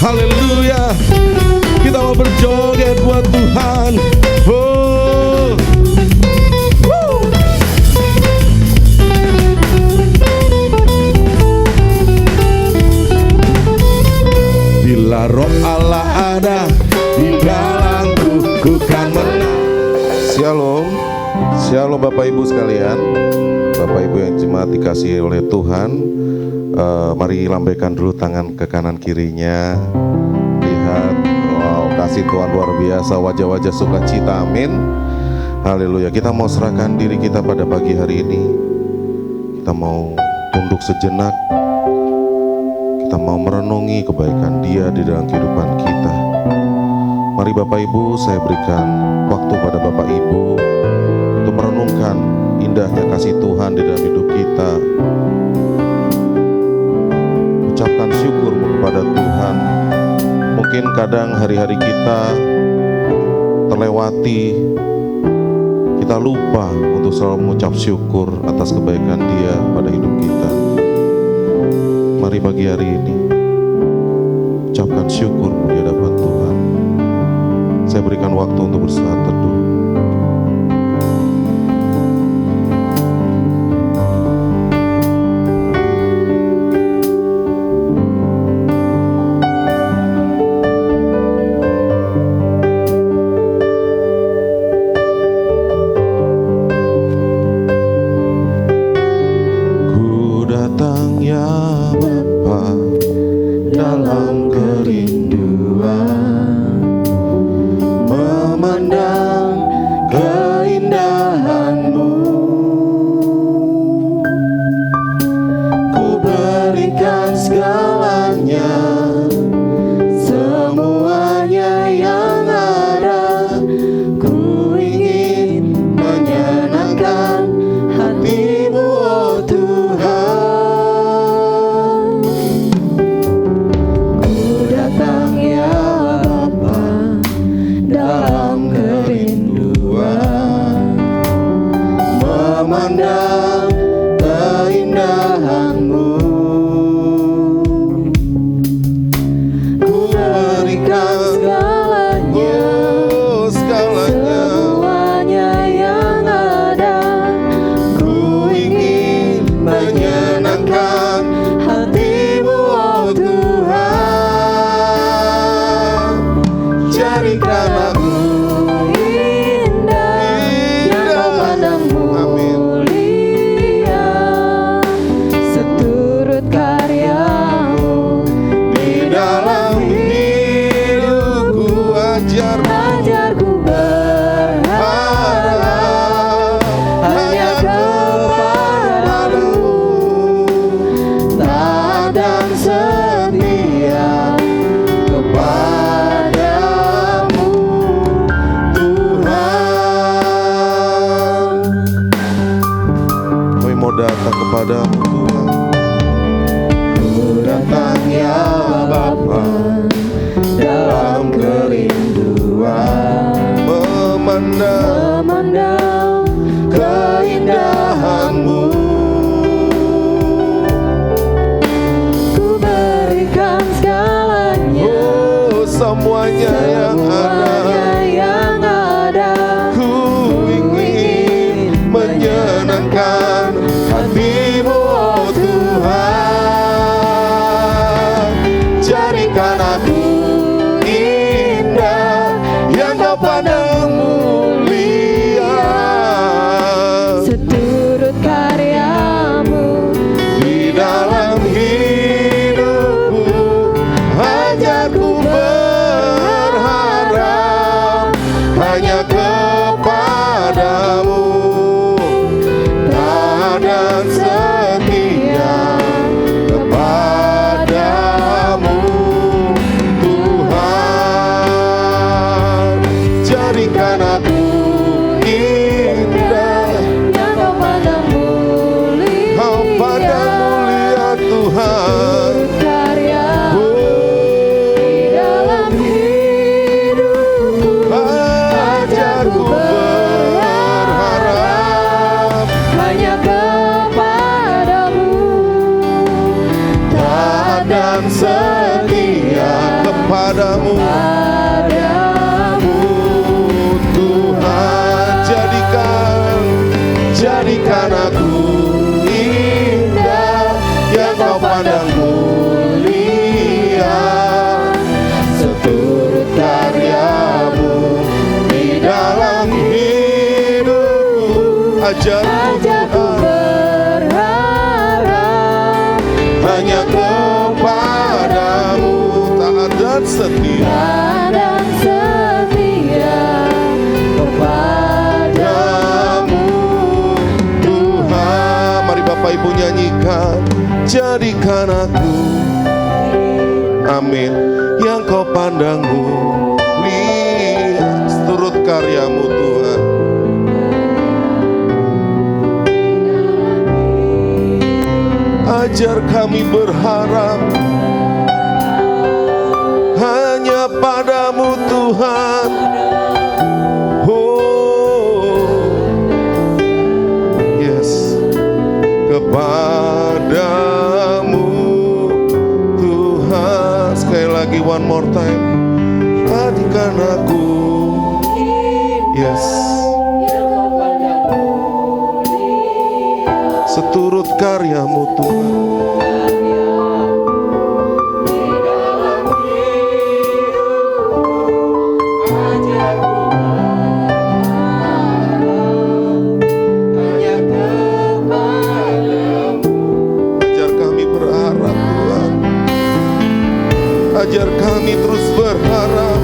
Haleluya. Kita mau berjoget buat Tuhan. Oh. Woo. Bila roh Allah ada di dalamku, ku kan menang. Shalom. Shalom Bapak Ibu sekalian, Bapak Ibu yang jemaat dikasihi oleh Tuhan. Mari lambaikan dulu tangan ke kanan kirinya. Lihat, wow, kasih Tuhan luar biasa, wajah-wajah sukacita, amin. Haleluya. Kita mau serahkan diri kita pada pagi hari ini. Kita mau tunduk sejenak. Kita mau merenungi kebaikan Dia di dalam kehidupan kita. Mari Bapak Ibu, saya berikan waktu pada Bapak Ibu untuk merenungkan indahnya kasih Tuhan di dalam hidup kita. Ucapkan syukur kepada Tuhan. Mungkin kadang hari-hari kita terlewati, kita lupa untuk selalu mengucap syukur atas kebaikan Dia pada hidup kita. Mari pagi hari ini ucapkan syukur di hadapan Tuhan. Saya berikan waktu untuk bersaat teduh. dan setia. kepadamu, Tuhan. Jadikan aku indah yang kau pandang mulia, seturut karyamu di dalam hidupku. Ajarku Tuhan hanya kepadamu, taat dan setia kepadamu, Tuhan. Mari Bapak Ibu nyanyikan, jadikan aku, amin, yang kau pandang mulia, seturut karyamu Tuhan. Ajar kami berharap hanya padamu Tuhan. Oh yes, kepadamu Tuhan. Sekali lagi, one more time, jadikan aku, yes, seturut karyamu Tuhan. Ajar kami terus berharap.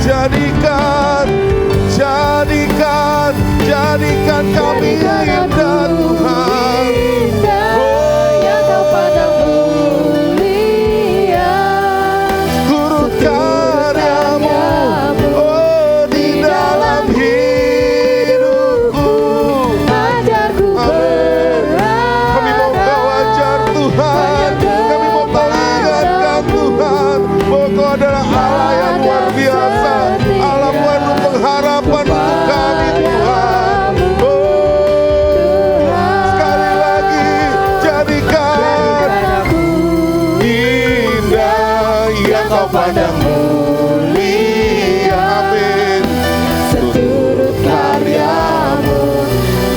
Jadikan kami indah Tuhan. Yang kau pandang mulia, turut karyamu, oh di dalam hidupku. ajarku berharap. Kami mau kau ajar Tuhan, kami mau kau ingatkan Tuhan, bahwa kau adalah Allah yang luar biasa, Allah penuh pengharapan untuk kami Tuhan. Sekali lagi, jadikan indah yang kau pandang mulia, amin, seturut karyamu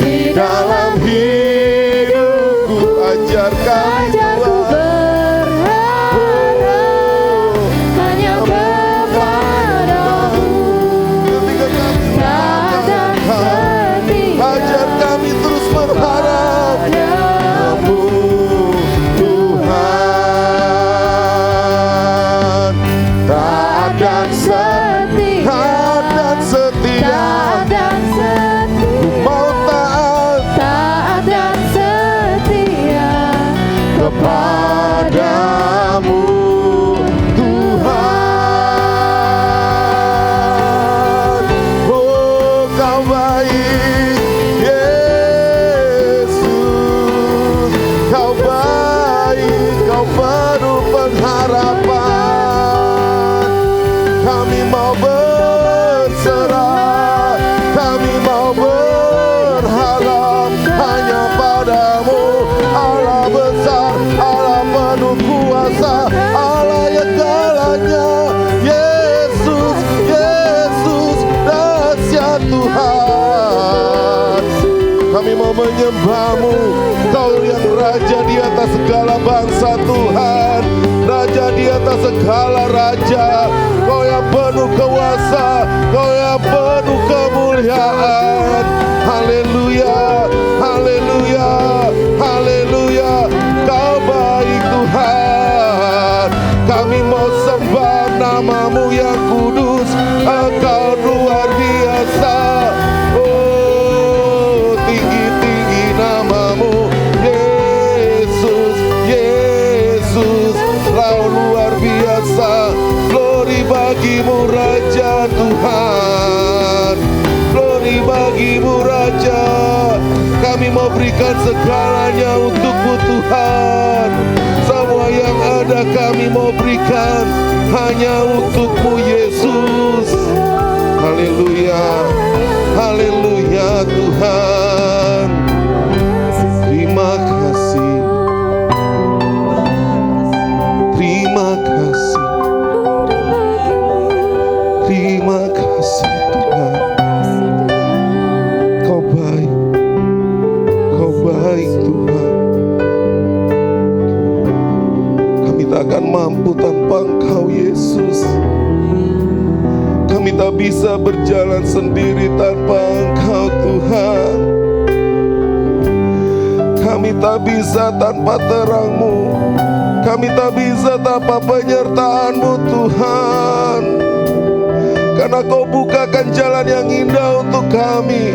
di dalam hidupku. Ajar kami Ajarku berharap hanya kepadamu, ketika kami tak dan setia ajar kami terus berharap padamu. Tuhan. Taat dan setia, taat dan setia, Taat dan setia, mau taat taat dan setia kepadamu Tuhan. Oh kau baik Yesus, kau baik, kau penuh pengharapan. Kami mau berserah, kami mau berharap hanya padamu, Allah besar, Allah penuh kuasa, Allah yang galanya. Yesus, Yesus, dahsyat Tuhan. Kami mau menyembah-Mu, Kau yang Raja di atas segala bangsa Tuhan, Raja di atas segala raja, Kau yang penuh kuasa, Kau yang penuh kemuliaan. Haleluya, haleluya, haleluya. Kau baik Tuhan. Kami mau sembah nama-Mu yang kudus, Engkau luar biasa. Oh, tinggi-tinggi nama-Mu, Yesus, Yesus, Kau luar biasa. Glory bagi-Mu Raja Tuhan, glory bagi-Mu Raja. Kami mau berikan segalanya untuk-Mu Tuhan. Semua yang ada kami mau berikan hanya untuk-Mu Yesus. Haleluya, haleluya Tuhan. Terima kasih, terima kasih. tak akan mampu tanpa Engkau Yesus. Kami tak bisa berjalan sendiri tanpa Engkau Tuhan. Kami tak bisa tanpa terang-Mu. Kami tak bisa tanpa penyertaan-Mu Tuhan. Karena Kau bukakan jalan yang indah untuk kami.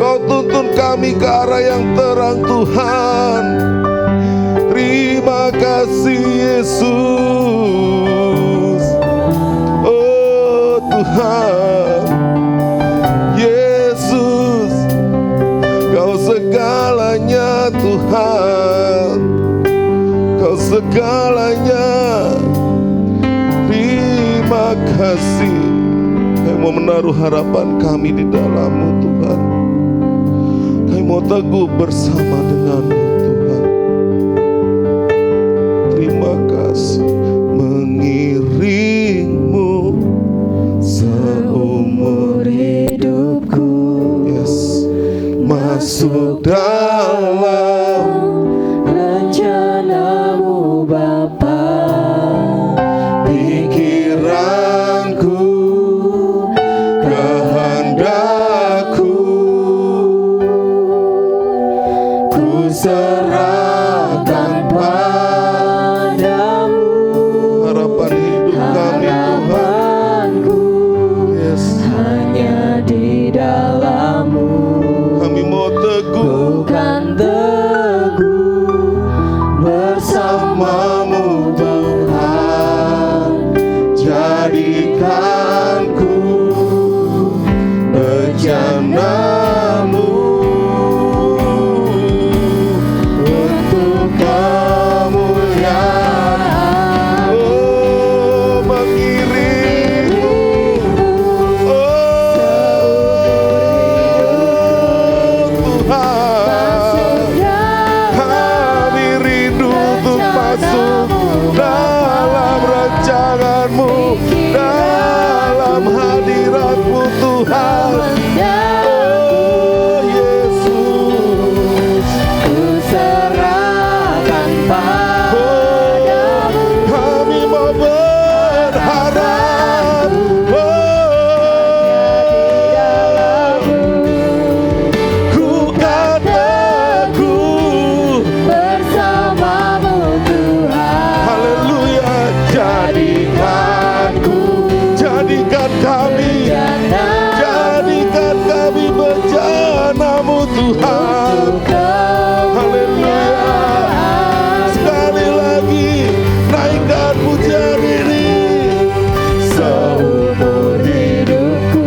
Kau tuntun kami ke arah yang terang Tuhan. Terima kasih Yesus. Oh Tuhan Yesus, Kau segalanya Tuhan. Kau segalanya. Terima kasih. Kami mau menaruh harapan kami di dalam-Mu Tuhan. Kami mau teguh bersama dengan-Mu Tuhan. Terima kasih. Mengiring-Mu seumur hidupku, yes, masuk dalam rencana-Mu Bapa. pikiranku, kehendakku, ku serahkan Padamu harapan hidup kami Tuhan. harapanku, Yes, hanya di dalam-Mu. kami mau teguh Bukan teguh bersama-Mu Tuhan. Jadikanku rencana-Mu untuk kemuliaan. Oh, mengiring-Mu. Oh Tuhan, kami rindu untuk masuk dalam rancangan-Mu, dalam hadirat-Mu Tuhan. Oh Yesus, Ku serahkan Padamu. kami mau berharap. Ku kan teguh. Bersama-Mu Tuhan. Haleluya. Jadikan kami, jadikan kami bencana-Mu Tuhan. Haleluya. Sekali lagi naikkan pujian ini. Seumur hidupku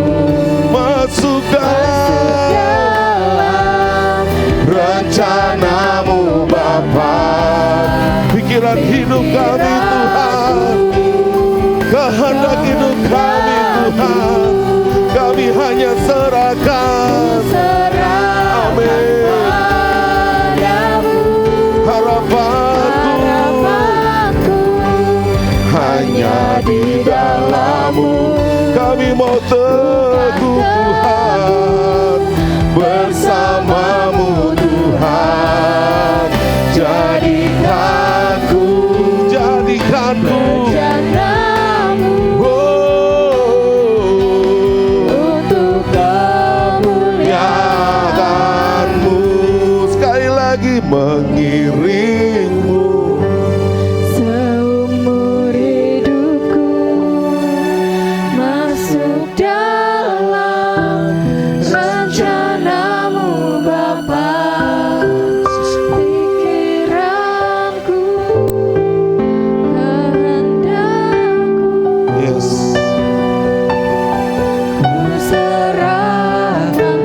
Masuk dalam rencana-Mu Bapa. Pikiran hidup kami Tuhan, kehendak hidup kami Tuhan, kami hanya serahkan. Amin. Harapanku hanya di dalam-Mu. Kami mau teguh Tuhan, bersama-Mu Tuhan. Jadikanku Rencana-Mu untuk kemuliaan-Mu. Sekali lagi mengiring-Mu. seumur hidupku, masuk dalam rencana-Mu Bapa. Pikiranku, kehendakku, Yes. ku serahkan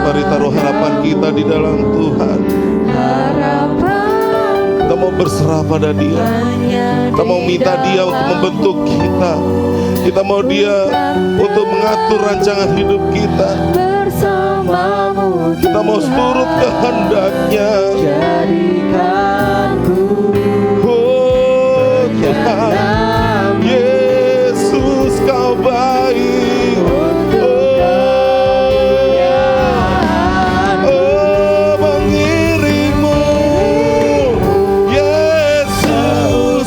Mari taruh harapan kita di dalam Tuhan. harapanku Kita mau berserah pada Dia. hanya Kita mau minta Dia untuk membentuk kita. Kita mau Dia untuk mengatur rancangan hidup kita. bersama-Mu Kita mau turut kehendak-Nya. jadikanku Oh Tuhan, Yesus Kau baik. Oh, mengiring-Mu, Yesus.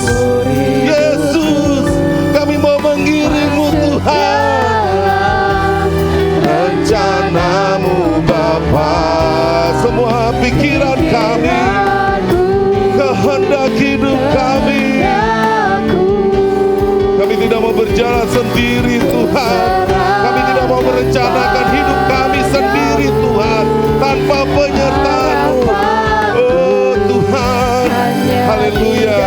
kehendak hidup kami. Kami tidak mau berjalan sendiri Tuhan. Kami tidak mau merencanakan hidup kami sendiri Tuhan, tanpa penyertaan-Mu. Oh Tuhan, haleluya.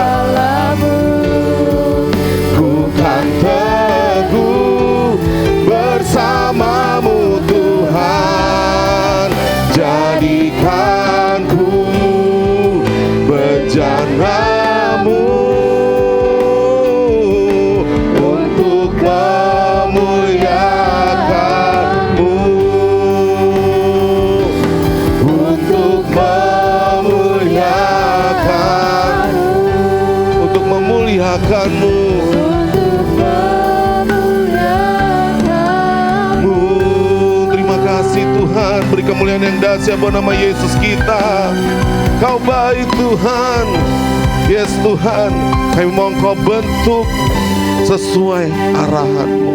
Ku kan teguh bersama-Mu Tuhan. Jadikan ku bejana-Mu untuk memuliakan-Mu, untuk memuliakan-Mu, untuk memuliakan-Mu. Terima kasih Tuhan, beri kemuliaan yang dahsyat buat nama Yesus kita. Kau baik Tuhan. Yes Tuhan, kami mau Kau bentuk sesuai arahan-Mu.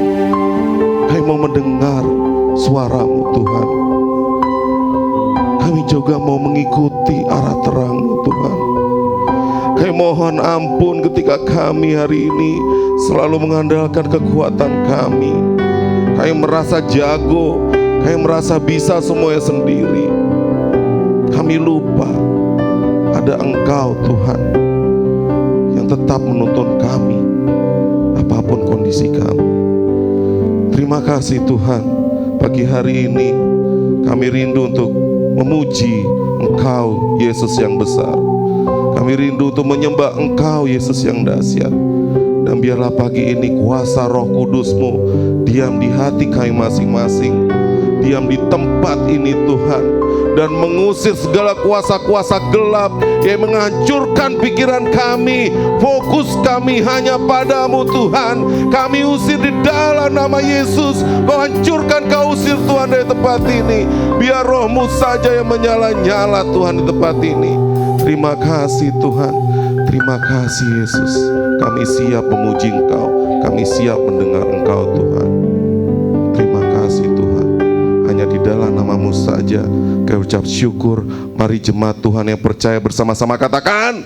Kami mau mendengar suara-Mu Tuhan. Kami juga mau mengikuti arah terang-Mu Tuhan. Kami mohon ampun ketika kami hari ini selalu mengandalkan kekuatan kami. Kami merasa jago, kami merasa bisa semuanya sendiri. Kami lupa ada Engkau Tuhan yang tetap menuntun kami apapun kondisi kami. Terima kasih Tuhan, pagi hari ini kami rindu untuk memuji Engkau Yesus yang besar. Kami rindu untuk menyembah Engkau Yesus yang dahsyat. Dan biarlah pagi ini kuasa Roh Kudus-Mu diam di hati kami masing-masing, diam di tempat ini Tuhan, dan mengusir segala kuasa-kuasa gelap yang menghancurkan pikiran kami. Fokus kami hanya pada-Mu Tuhan. Kami usir di dalam nama Yesus. Kau hancurkan, Kau usir Tuhan dari tempat ini. Biar Roh-Mu saja yang menyala-nyala Tuhan di tempat ini. Terima kasih Tuhan. Terima kasih Yesus. Kami siap memuji Engkau. Kami siap mendengar Engkau Tuhan. Terima kasih Tuhan. Hanya di dalam nama-Mu saja kami ucap syukur. Mari jemaat Tuhan yang percaya bersama-sama katakan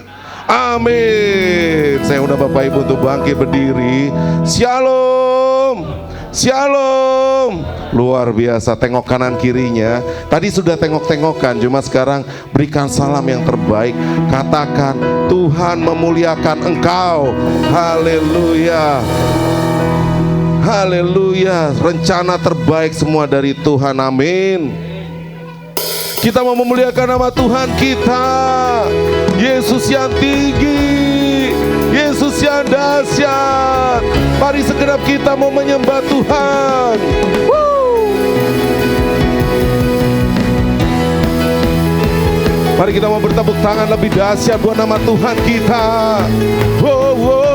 amin. Saya undang Bapak Ibu untuk bangkit berdiri. Shalom, shalom. Luar biasa, tengok kanan kirinya. Tadi sudah tengok-tengokan, cuma sekarang berikan salam yang terbaik. Katakan Tuhan memuliakan engkau. Haleluya, haleluya. Rencana terbaik semua dari Tuhan, amin. Kita mau memuliakan nama Tuhan kita, Yesus yang tinggi, Yesus yang dahsyat. Mari segenap kita mau menyembah Tuhan. Mari kita mau bertepuk tangan lebih dahsyat buat nama Tuhan kita. Wow, wow.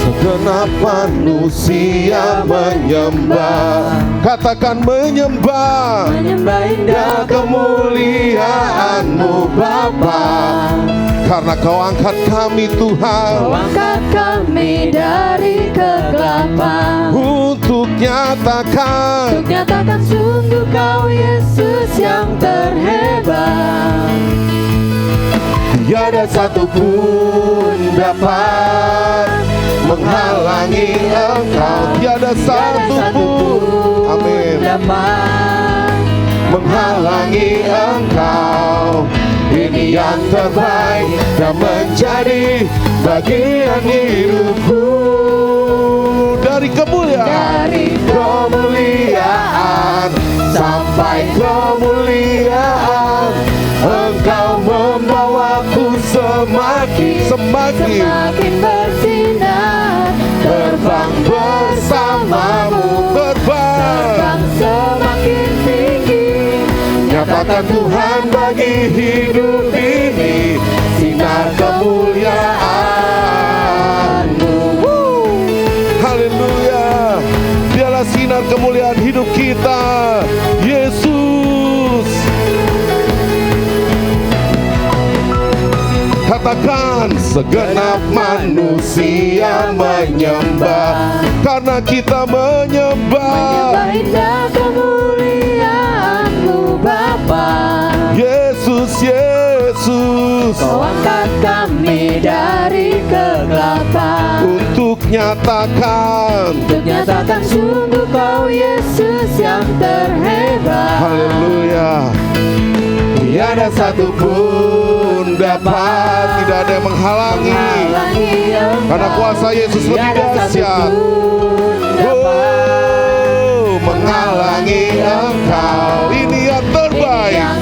Segenap manusia menyembah. Katakan menyembah. Menyembah indah kemuliaan-Mu Bapa. Karena Kau angkat kami Tuhan. Kau angkat kami dari kegelapan. Untuk nyatakan Sungguh Kau Yesus yang terhebat. tiada satupun dapat menghalangi Engkau. Tiada satupun, amin, dapat menghalangi Engkau. Ini yang terbaik dan menjadi bagian hidupku. Dari kemuliaan sampai kemuliaan, Engkau membawaku semakin bersinar. terbang bersama-Mu, terbang semakin tinggi. nyatakan Tuhan bagi hidup ini sinar kemuliaan-Mu. Haleluya. Dialah sinar kemuliaan hidup kita, Yesus. Katakan segenap manusia menyembah. Karena kita menyembah Indah kemuliaan-Mu Yesus, Kau angkat kami dari kegelapan untuk nyatakan sungguh Kau Yesus yang terhebat. haleluya. Tiada satupun dapat, tidak ada yang menghalangi, karena kuasa Yesus lebih dahsyat. Oh, menghalangi Engkau, ini yang terbaik, yang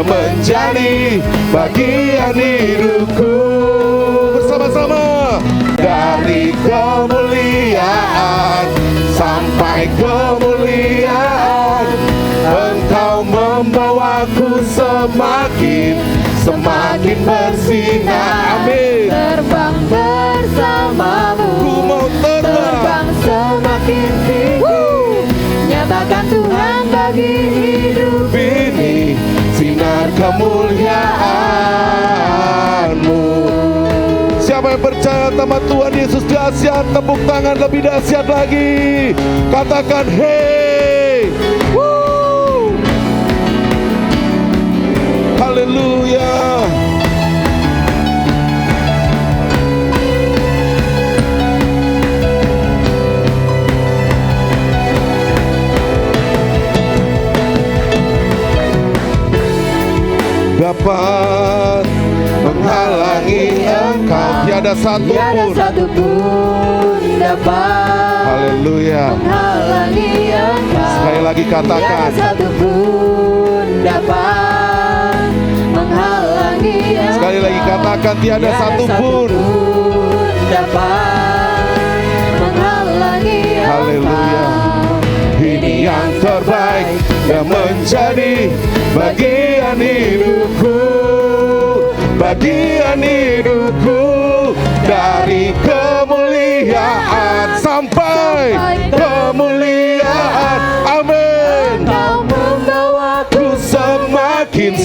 menjadi bagian hidupku. Bersama-sama, dari kemuliaan sampai kemuliaan, Engkau membawaku semakin bersinar. Amin. Terbang bersamamu, Ku mau terbang semakin tinggi. Nyatakan Tuhan bagi hidup ini sinar kemuliaan-Mu. Siapa yang percaya sama Tuhan Yesus dahsyat, tepuk tangan lebih dahsyat lagi. Katakan hey. Woo. Haleluya. Dapat menghalangi Engkau, tiada satupun dapat haleluya. menghalangi Engkau. Sekali lagi katakan, Tiada satupun dapat menghalangi Engkau. sekali lagi katakan, tiada satupun dapat menghalangi Engkau. haleluya. Ini yang terbaik yang menjadi bagian hidupku, bagian hidupku, dari kemuliaan sampai kemuliaan. Amin. Kau membawaku Semakin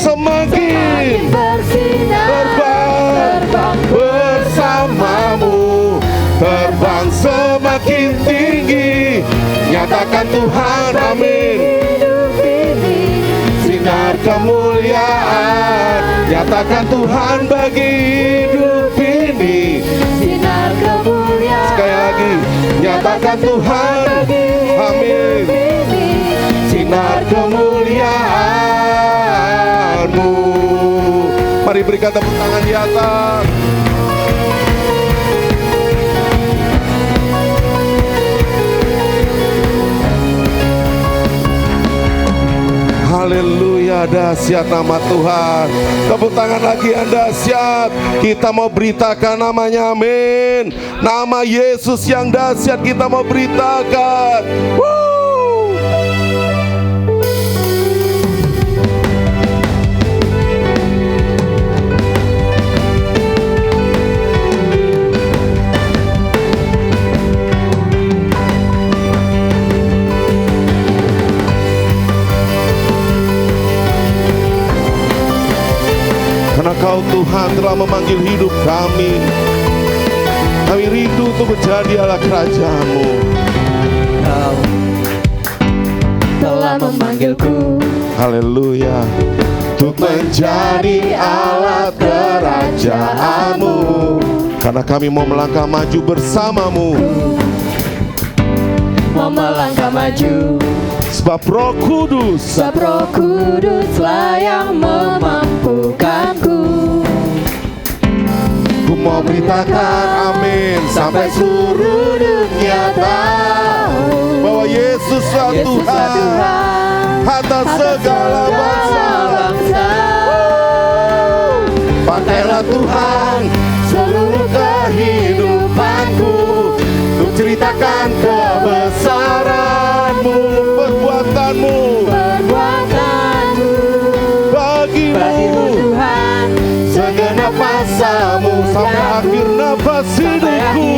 bersinar, terbang bersamamu, terbang semakin tinggi. Nyatakan Tuhan, amin. hidup ini Sinar kemuliaan, nyatakan Tuhan bagi hidup ini. sinar kemuliaan. Sekali lagi, nyatakan Tuhan, amin. Sinar kemuliaan-Mu. Mari berikan tepuk tangan di atas. Haleluya, dahsyat nama Tuhan. Tepuk tangan lagi yang dahsyat. Kita mau beritakan namanya, amin. Nama Yesus yang dahsyat kita mau beritakan. Woo! Karena Kau Tuhan telah memanggil hidup kami. Kami rindu untuk menjadi Allah kerajaan-Mu. Kau telah memanggilku Haleluya. Untuk menjadi alat kerajaan-Mu. Karena kami mau melangkah maju bersama-Mu. mau melangkah maju. Sebab Roh Kudus Kuduslah yang memampukanku. Ku mau beritakan amin sampai seluruh dunia tahu bahwa Yesus adalah Tuhan atas segala bangsa. Pakailah Tuhan seluruh kehidupanku untuk ceritakan kebesaran-Mu, perbuatan-Mu bagimu Tuhan, segenap masa-Mu sampai akhir nafas hidupku.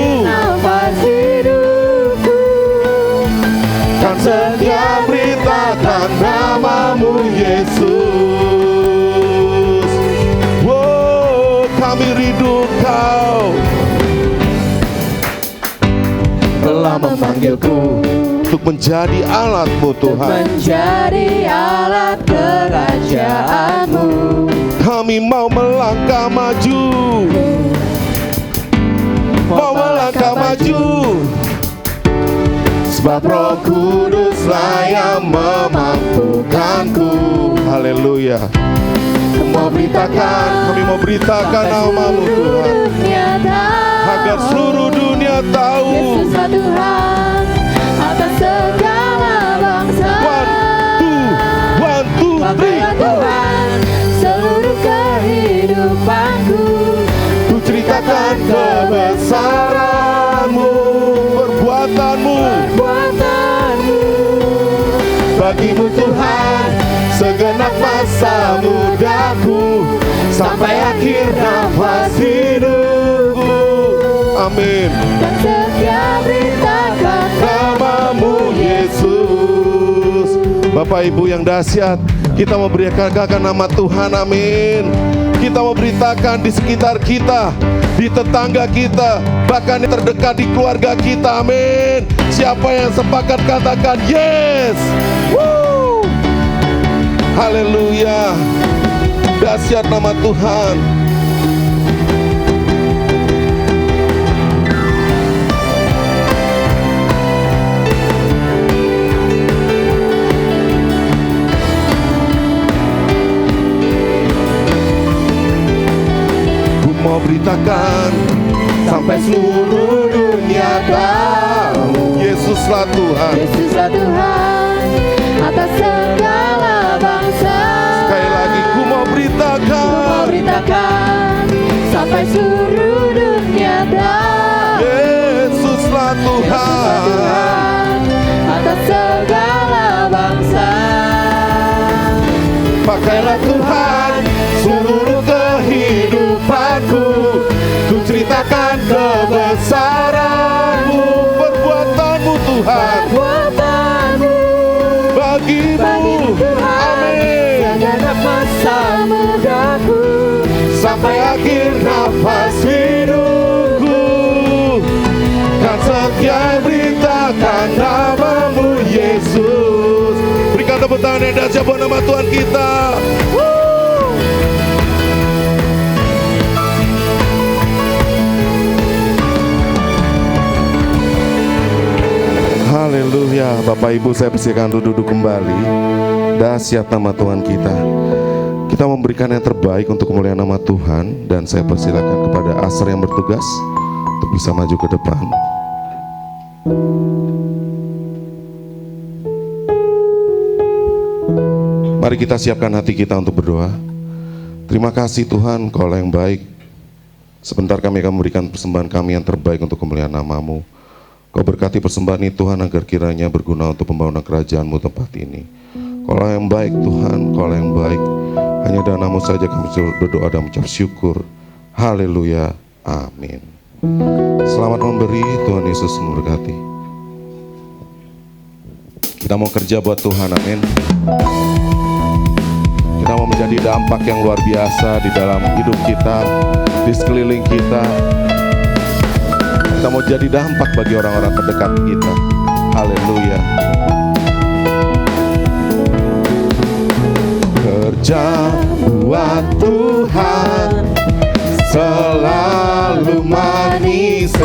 Kan setia beritakan nama-Mu Yesus. Wow, kami rindu Kau telah memanggilku untuk menjadi alat-Mu Tuhan. menjadi alat kerajaan-Mu. Kami mau maju, mau melangkah maju. Sebab Roh Kuduslah yang memampukanku. Haleluya. Kami mau beritakan nama-Mu Tuhan, agar seluruh dunia tahu Yesuslah Tuhan atas segala bangsa. One, two, three. Tuhan seluruh kehidupanku. Ku ceritakan kebesaran-Mu, perbuatan-Mu. Bagimu Tuhan segenap masa mudaku, sampai akhir nafas hidupku. Amin. Dan setia beritakan Nama-Mu Yesus. Bapak Ibu yang dahsyat, kita mau beritakan nama Tuhan. Amin. Kita mau beritakan di sekitar kita, di tetangga kita, bahkan yang terdekat di keluarga kita. Amin. Siapa yang sepakat katakan yes. Woo. Haleluya. Dahsyat nama Tuhan. Ku mau beritakan sampai seluruh dunia tahu, Yesuslah Tuhan. Yesuslah Tuhan atas segala bangsa. Sekali lagi ku mau beritakan sampai seluruh dunia tahu, Yesuslah Tuhan atas segala bangsa. Pakailah Tuhan seluruh kehidupanku, ku ceritakan kebesaran-Mu, perbuatan-Mu Tuhan. Bagimu, amin. Segenap masa mudaku, Sampai akhir nafas hidupku, kan setia beritakan nama-Mu Yesus. Berikan tepuk tangan yang dahsyat buat nama Tuhan kita. Haleluya. Bapak Ibu, saya persilakan duduk kembali. Dahsyat nama Tuhan kita. Kita memberikan yang terbaik untuk kemuliaan nama Tuhan. Dan saya persilakan kepada Asar yang bertugas untuk bisa maju ke depan. Mari kita siapkan hati kita untuk berdoa. Terima kasih Tuhan, Kau yang baik. Sebentar kami akan memberikan persembahan kami yang terbaik untuk kemuliaan nama-Mu. Kau berkati persembahan ini Tuhan, agar kiranya berguna untuk pembangunan kerajaan-Mu tempat ini. Kau yang baik Tuhan, Kau yang baik. Hanya dalam nama-Mu saja kami berdoa dan mengucap syukur. Haleluya, amin. Selamat memberi, Tuhan Yesus memberkati. Kita mau kerja buat Tuhan, amin. Kita mau menjadi dampak yang luar biasa di dalam hidup kita, di sekeliling kita. Kita mau jadi dampak bagi orang-orang terdekat kita. Haleluya. Kerja buat Tuhan selalu manis,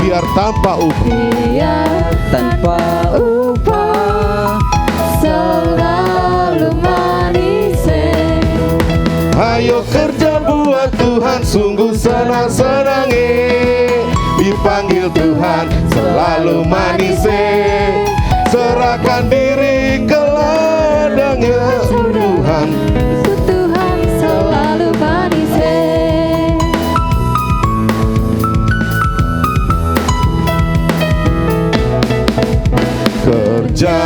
biar tanpa upah. biar tanpa upah selalu manis. Ayo kerja buat Tuhan, sungguh senang-senangi. Dipanggil Tuhan selalu manis. Serahkan diri ke ladangnya Tuhan. Tuhan selalu manis. Kerja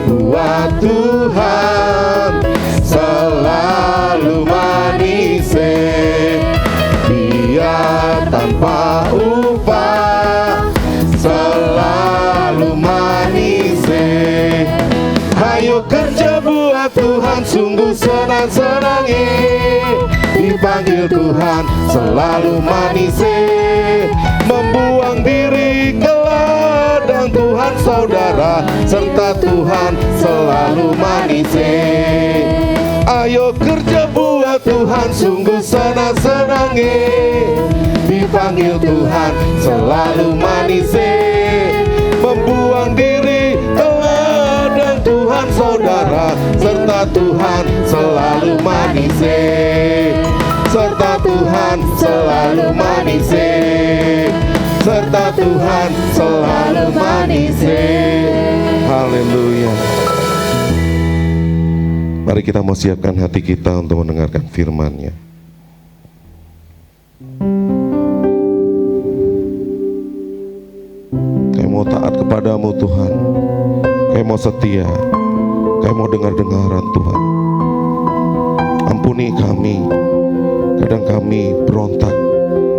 buat Tuhan selalu manis. Biar tanpa upah selalu manis. Ayo kerja buat Tuhan, sungguh senang-senangi. Dipanggil Tuhan selalu manis. Membuang diri ke ladang Tuhan saudara, serta Tuhan selalu manis. Ayo kerja buat Tuhan, Tuhan sungguh senang-senangi, dipanggil Tuhan selalu manis, membuang diri teladang Tuhan saudara, serta Tuhan selalu manis, serta Tuhan selalu manis, serta Tuhan selalu manis. Haleluya. Mari kita mau siapkan hati kita untuk mendengarkan firman-Nya. Kami mau taat kepadamu Tuhan, kami mau setia, kami mau dengar-dengaran Tuhan. Ampuni kami, kadang kami berontak,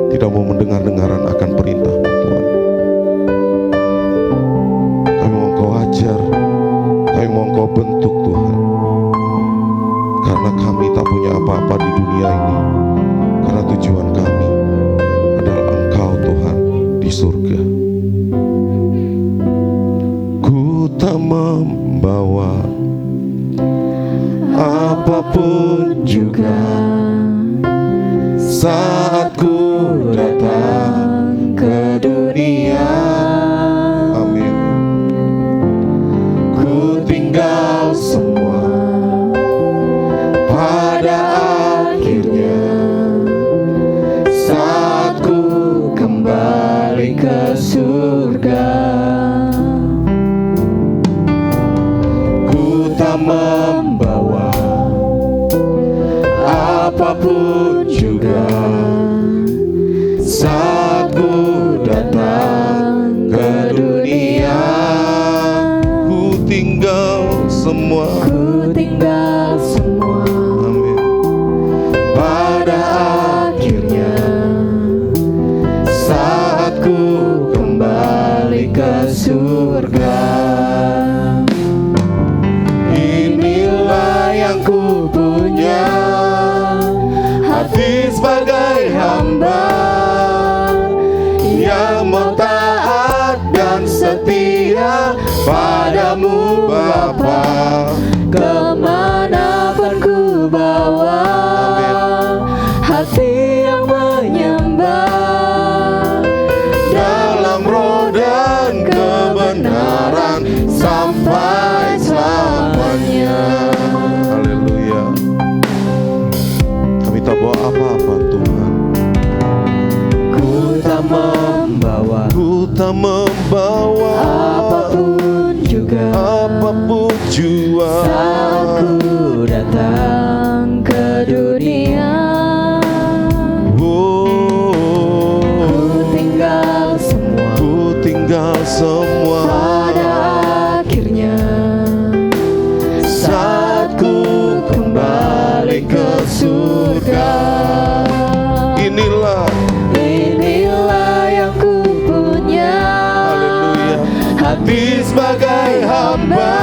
tidak mau mendengar-dengaran akan perintah Tuhan. Kami mau Engkau ajar, kami mau Engkau bentuk Tuhan. Karena kami tak punya apa-apa di dunia ini, karena tujuan kami adalah Engkau Tuhan di surga. Ku tak membawa apapun juga saat ku datang ke dunia. Amin. Ku tinggal semua pada akhirnya saat ku kembali ke surga. Ku tak membawa apapun juga saat ku datang ke dunia. Ku tinggal semua, Ku tinggal semua amin, pada akhirnya saat ku kembali ke surga. Inilah yang ku punya, hati sebagai hamba yang mau taat dan setia padamu Bapa. kemanapun ku bawa, hati yang menyembah Dalam roh dan kebenaran sampai selamanya. Haleluya. Kami tak bawa apa-apa Tuhan, ku tak membawa ku tak membawa apapun juga apapun jua saat ku datang ke dunia. Ku tinggal semua Ku tinggal semua pada akhirnya saat ku kembali ke surga. Inilah yang ku punya, haleluya, hati sebagai hamba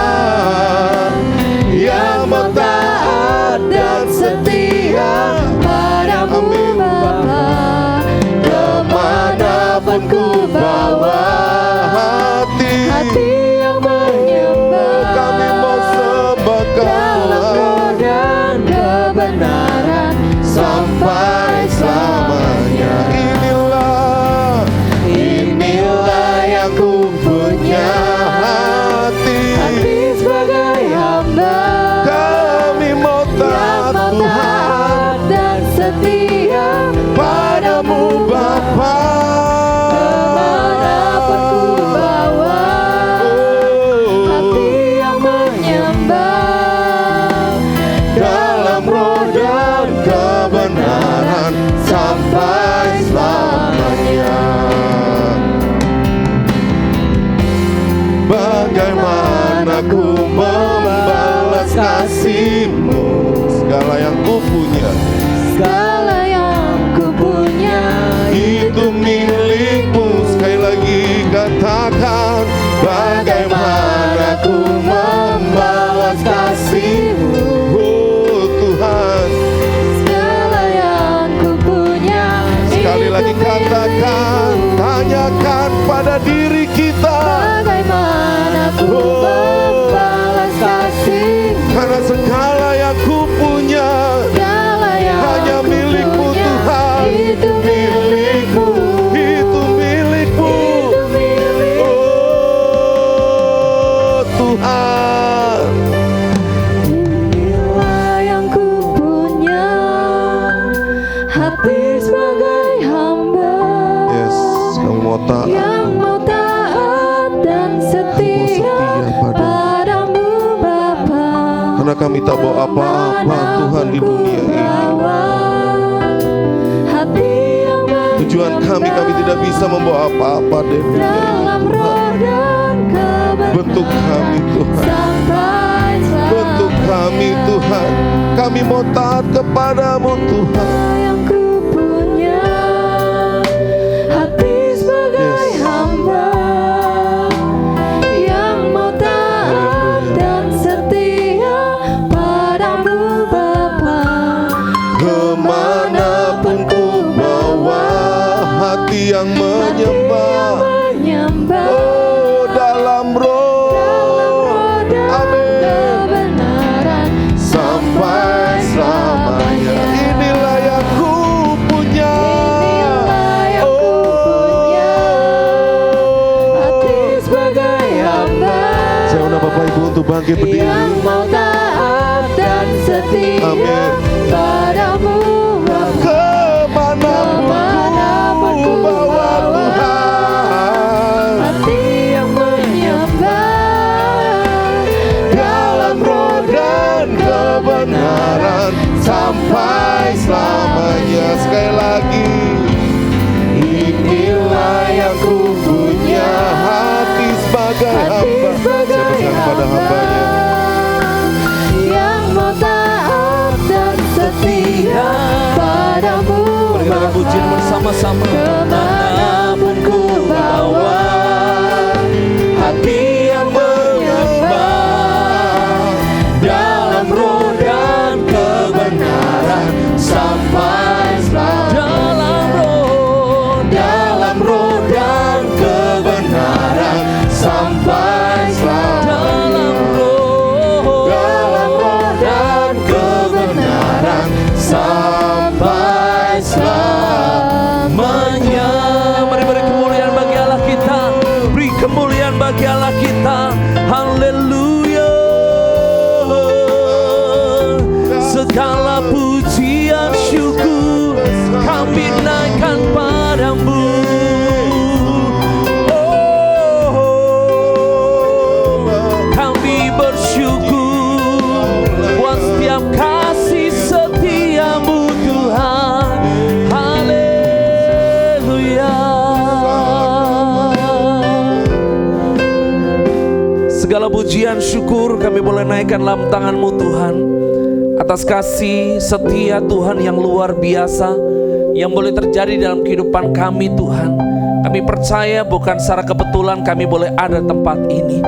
yang mau taat dan setia padamu Amin. Bapa. Kemanapun ku bawa hati yang menyembah kami mau sembah dalam Kau roh dan kebenaran sampai selamanya. Inilah yang ku punya, hati sebagai hamba kami mau yang taat mau Tuhan taat dan setia padamu Bapa. kemanapun ku bawa, hati yang menyembah Dalam roh dan kebenaran sampai selamanya. Bagaimana ku membalas kasih-Mu, segala yang ku punya segala yang ku punya itu milik-Mu. Sekali lagi katakan, bagaimana ku membalas kasih-Mu, oh Tuhan. segala yang ku punya. Sekali lagi katakan, tanyakan pada diri kita, Bagaimana ku membalas kasih, karena segala yang ku punya segala Kami tak bawa apa-apa Tuhan di dunia ini. Tujuan kami tidak bisa membawa apa-apa dari dunia ini Tuhan. Bentuk kami Tuhan, bentuk kami Tuhan. Kami mau taat kepadamu Tuhan. Yang ku punya hati sebagai hamba yang mau taat dan setia padamu Bapa. Kemanapun ku bawa hati yang menyembah, oh dalam roh, amin, kebenaran sampai selamanya. Inilah yang ku punya, inilah yang ku punya, hati sebagai hamba saya undang Bapak Ibu untuk bangkit berdiri. yang mau taat dan setia Amin. padamu Bapa. Kemanapun ku bawa Tuhan, Hati yang menyembah dalam roh dan kebenaran sampai selamanya. Sekali lagi, inilah yang ku punya, hati sebagai hamba. Saya pesan pada hambanya, yang mau taat dan setia padamu Berikan pujian bersama-sama. Kemanapun ku bawa hati yang menyembah dalam roh dan kebenaran sampai selamanya. Dalam roh dan kebenaran sampai selamanya. Dalam roh dan kebenaran sampai selamanya. Mari beri kemuliaan bagi Allah kita. Beri kemuliaan bagi Allah kita. Haleluya. Segala pujian syukur kami naikkan padamu. Oh, kami bersyukur buat setiap kasih setiamu Tuhan. Haleluya. Segala pujian syukur kami boleh naikkan dalam tangan-Mu Tuhan, atas kasih setia Tuhan yang luar biasa yang boleh terjadi dalam kehidupan kami Tuhan. Kami percaya bukan secara kebetulan kami boleh ada tempat ini,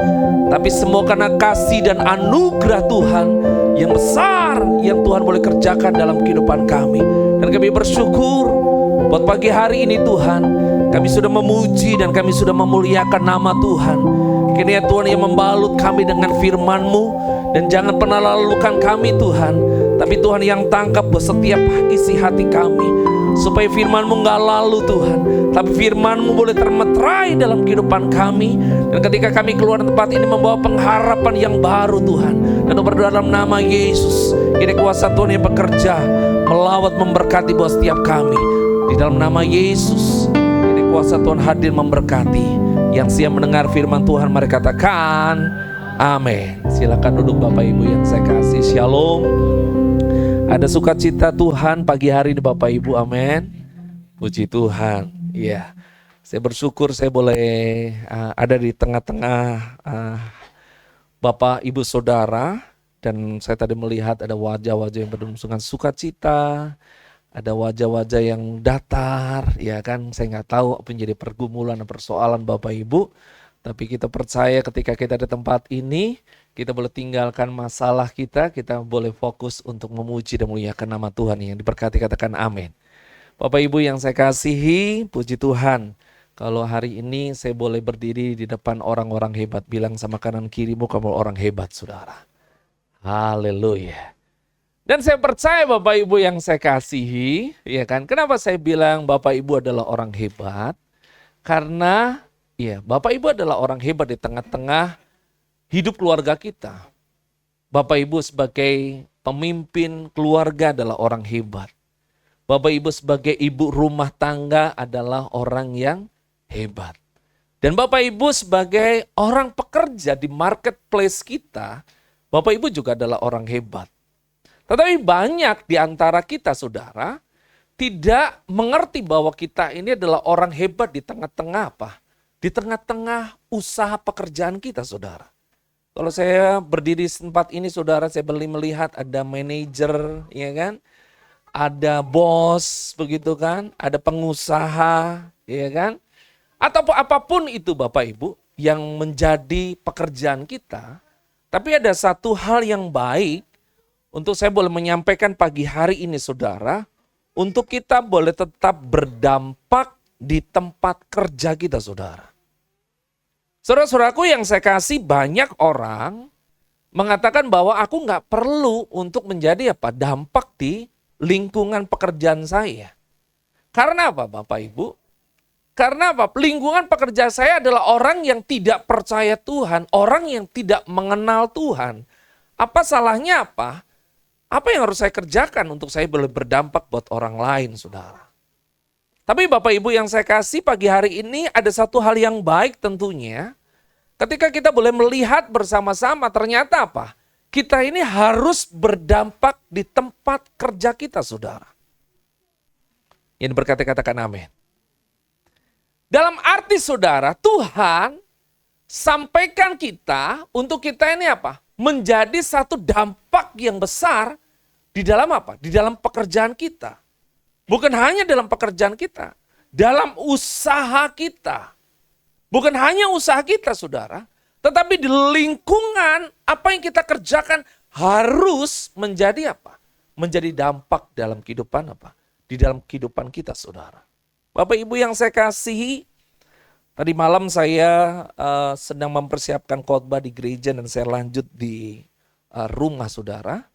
tapi semua karena kasih dan anugerah Tuhan yang besar yang Tuhan boleh kerjakan dalam kehidupan kami. Dan kami bersyukur buat pagi hari ini Tuhan, kami sudah memuji dan kami sudah memuliakan nama Tuhan. Kiranya Tuhan yang membalut kami dengan firman-Mu, dan jangan pernah lalukan kami Tuhan, tapi Tuhan yang tangkap buat setiap isi hati kami, supaya firman-Mu gak lalu Tuhan, tapi firman-Mu boleh termeterai dalam kehidupan kami. Dan ketika kami keluar dari tempat ini membawa pengharapan yang baru Tuhan, dan berdoa dalam nama Yesus, kiranya kuasa Tuhan yang bekerja melawat memberkati buat setiap kami. Di dalam nama Yesus, kiranya kuasa Tuhan hadir memberkati. Yang siap mendengar firman Tuhan, mari katakan amin. Silakan duduk Bapak Ibu yang saya kasih. Shalom. Ada sukacita Tuhan pagi hari ini Bapak Ibu, amin. Puji Tuhan. Iya, saya bersyukur saya boleh ada di tengah-tengah Bapak Ibu Saudara. Dan saya tadi melihat ada wajah-wajah yang penuh dengan sukacita, ada wajah-wajah yang datar, ya kan. Saya nggak tahu apa yang jadi pergumulan dan persoalan Bapak Ibu, tapi kita percaya ketika kita di tempat ini, kita boleh tinggalkan masalah kita boleh fokus untuk memuji dan memuliakan nama Tuhan. Yang diberkati katakan amin. Bapak Ibu yang saya kasihi, puji Tuhan. Kalau hari ini saya boleh berdiri di depan orang-orang hebat, bilang sama kanan kirimu, kamu orang hebat saudara. Haleluya. Dan saya percaya Bapak Ibu yang saya kasihi, ya kan? Kenapa saya bilang Bapak Ibu adalah orang hebat? Karena ya, Bapak Ibu adalah orang hebat di tengah-tengah hidup keluarga kita. Bapak Ibu sebagai pemimpin keluarga adalah orang hebat. Bapak Ibu sebagai ibu rumah tangga adalah orang yang hebat. Dan Bapak Ibu sebagai orang pekerja di marketplace kita Bapak Ibu juga adalah orang hebat. Tetapi banyak di antara kita, saudara, tidak mengerti bahwa kita ini adalah orang hebat di tengah-tengah apa? Di tengah-tengah usaha pekerjaan kita, saudara. Kalau saya berdiri di tempat ini, saudara, saya melihat ada manajer, ya kan? Ada bos, begitu kan? Ada pengusaha, ya kan? Atau apapun itu Bapak Ibu yang menjadi pekerjaan kita. Tapi ada satu hal yang baik untuk saya boleh menyampaikan pagi hari ini, saudara. Untuk kita boleh tetap berdampak di tempat kerja kita, saudara. Saudara-saudaraku yang saya kasih, banyak orang mengatakan bahwa aku nggak perlu untuk menjadi dampak di lingkungan pekerjaan saya. Karena apa Bapak Ibu? Karena apa? Lingkungan pekerjaan saya adalah orang yang tidak percaya Tuhan, orang yang tidak mengenal Tuhan. Apa salahnya apa? Apa yang harus saya kerjakan untuk saya boleh berdampak buat orang lain, saudara? Tapi Bapak Ibu yang saya kasih pagi hari ini ada satu hal yang baik tentunya. Ketika kita boleh melihat bersama-sama ternyata apa? Kita ini harus berdampak di tempat kerja kita, saudara. Yang berkata katakan amin. Dalam arti saudara, Tuhan sampaikan kita untuk kita ini apa? Menjadi satu dampak yang besar di dalam apa? Di dalam pekerjaan kita. Bukan hanya dalam pekerjaan kita, dalam usaha kita. Bukan hanya usaha kita, saudara, tetapi di lingkungan apa yang kita kerjakan harus menjadi apa? Menjadi dampak dalam kehidupan apa? Di dalam kehidupan kita, saudara. Bapak Ibu yang saya kasihi, tadi malam saya sedang mempersiapkan khotbah di gereja dan saya lanjut di rumah, saudara.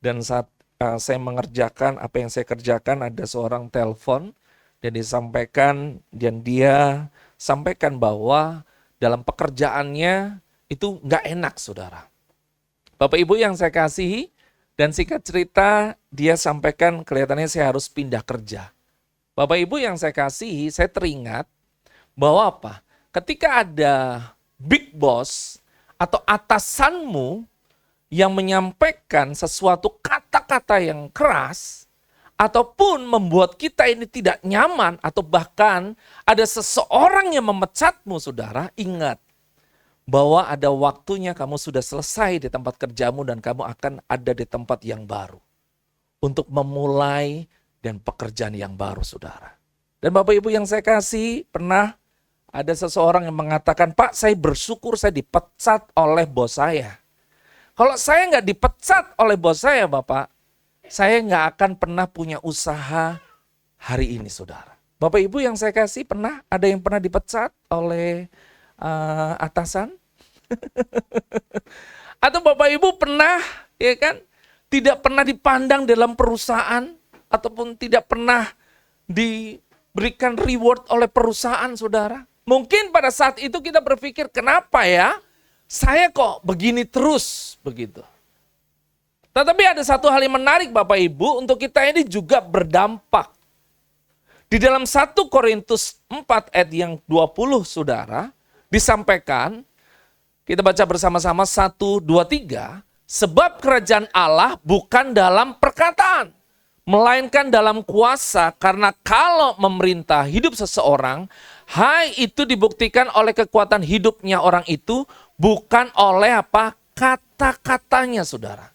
Dan saat saya mengerjakan apa yang saya kerjakan, ada seorang telepon dan disampaikan, dan dia sampaikan bahwa dalam pekerjaannya itu nggak enak, saudara. Bapak Ibu yang saya kasihi, dan singkat cerita dia sampaikan kelihatannya saya harus pindah kerja. Bapak Ibu yang saya kasihi, saya teringat bahwa apa? Ketika ada big boss atau atasanmu yang menyampaikan sesuatu kata-kata yang keras, ataupun membuat kita ini tidak nyaman, atau bahkan ada seseorang yang memecatmu, saudara, ingat bahwa ada waktunya kamu sudah selesai di tempat kerjamu dan kamu akan ada di tempat yang baru. Untuk memulai dan pekerjaan yang baru, saudara. Dan Bapak Ibu yang saya kasih, pernah ada seseorang yang mengatakan, Pak, saya bersyukur saya dipecat oleh bos saya. Kalau saya nggak dipecat oleh bos saya, Bapak, saya nggak akan pernah punya usaha hari ini, saudara. Bapak Ibu yang saya kasih, pernah ada yang pernah dipecat oleh atasan? Atau Bapak Ibu pernah, ya kan, tidak pernah dipandang dalam perusahaan, ataupun tidak pernah diberikan reward oleh perusahaan, saudara? Mungkin pada saat itu kita berpikir, kenapa ya? Saya kok begini terus, begitu. Tetapi ada satu hal yang menarik Bapak Ibu, untuk kita ini juga berdampak. Di dalam 1 Korintus 4 ayat yang 20, saudara, disampaikan, kita baca bersama-sama 1, 2, 3, sebab kerajaan Allah bukan dalam perkataan, melainkan dalam kuasa, karena kalau memerintah hidup seseorang, hai itu dibuktikan oleh kekuatan hidupnya orang itu, bukan oleh apa? Kata-katanya, saudara.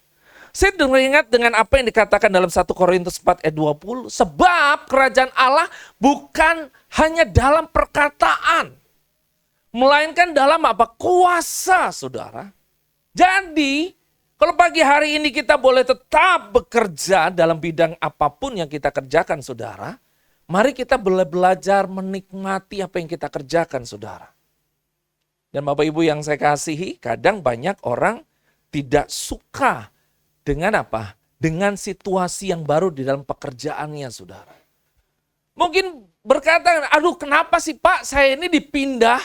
Saya ingat dengan apa yang dikatakan dalam 1 Korintus 4 ayat 20. Sebab kerajaan Allah bukan hanya dalam perkataan, melainkan dalam apa? Kuasa, saudara. Jadi, kalau pagi hari ini kita boleh tetap bekerja dalam bidang apapun yang kita kerjakan, saudara. Mari kita boleh belajar menikmati apa yang kita kerjakan, saudara. Dan Bapak Ibu yang saya kasihi, kadang banyak orang tidak suka dengan apa? Dengan situasi yang baru di dalam pekerjaannya, saudara. Mungkin berkata, aduh kenapa sih Pak saya ini dipindah?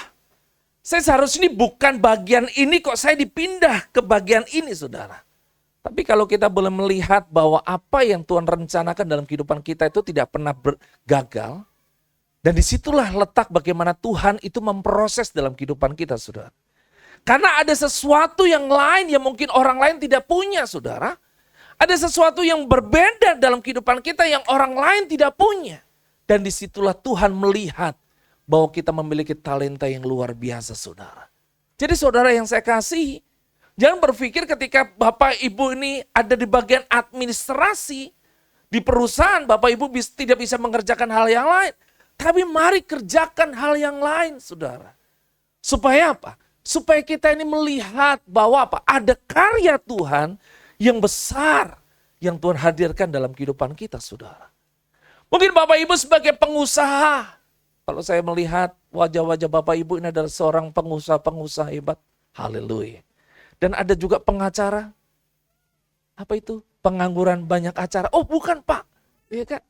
Saya seharusnya bukan bagian ini kok saya dipindah ke bagian ini, saudara. Tapi kalau kita boleh melihat bahwa apa yang Tuhan rencanakan dalam kehidupan kita itu tidak pernah gagal. Dan disitulah letak bagaimana Tuhan itu memproses dalam kehidupan kita, saudara. Karena ada sesuatu yang lain yang mungkin orang lain tidak punya, saudara. Ada sesuatu yang berbeda dalam kehidupan kita yang orang lain tidak punya. Dan disitulah Tuhan melihat bahwa kita memiliki talenta yang luar biasa, saudara. Jadi saudara yang saya kasihi, jangan berpikir ketika Bapak Ibu ini ada di bagian administrasi, di perusahaan Bapak Ibu tidak bisa mengerjakan hal yang lain. Tapi mari kerjakan hal yang lain, saudara. Supaya apa? Supaya kita ini melihat bahwa apa? Ada karya Tuhan yang besar yang Tuhan hadirkan dalam kehidupan kita, saudara. Mungkin Bapak Ibu sebagai pengusaha, kalau saya melihat wajah-wajah Bapak Ibu ini adalah seorang pengusaha hebat. Haleluya. Dan ada juga pengacara. Apa itu? Pengangguran banyak acara. Oh bukan Pak. Iya kan?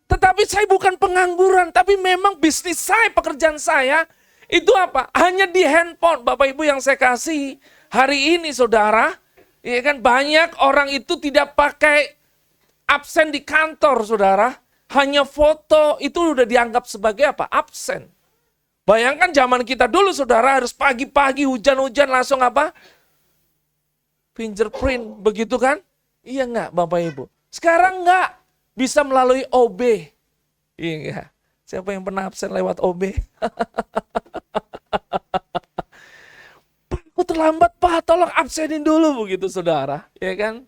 Tetapi saya bukan pengangguran, tapi memang bisnis saya, pekerjaan saya, itu apa? Hanya di handphone. Bapak Ibu yang saya kasih, hari ini saudara, ya kan banyak orang itu tidak pakai absen di kantor, saudara. Hanya foto, itu udah dianggap sebagai apa? Absen. Bayangkan zaman kita dulu, saudara, harus pagi-pagi hujan-hujan langsung apa? Fingerprint, begitu kan? Iya enggak Bapak Ibu? Sekarang enggak. Bisa melalui OB. Iya. Siapa yang pernah absen lewat OB? Pak, aku terlambat Pak, tolong absenin dulu begitu saudara. Ya kan?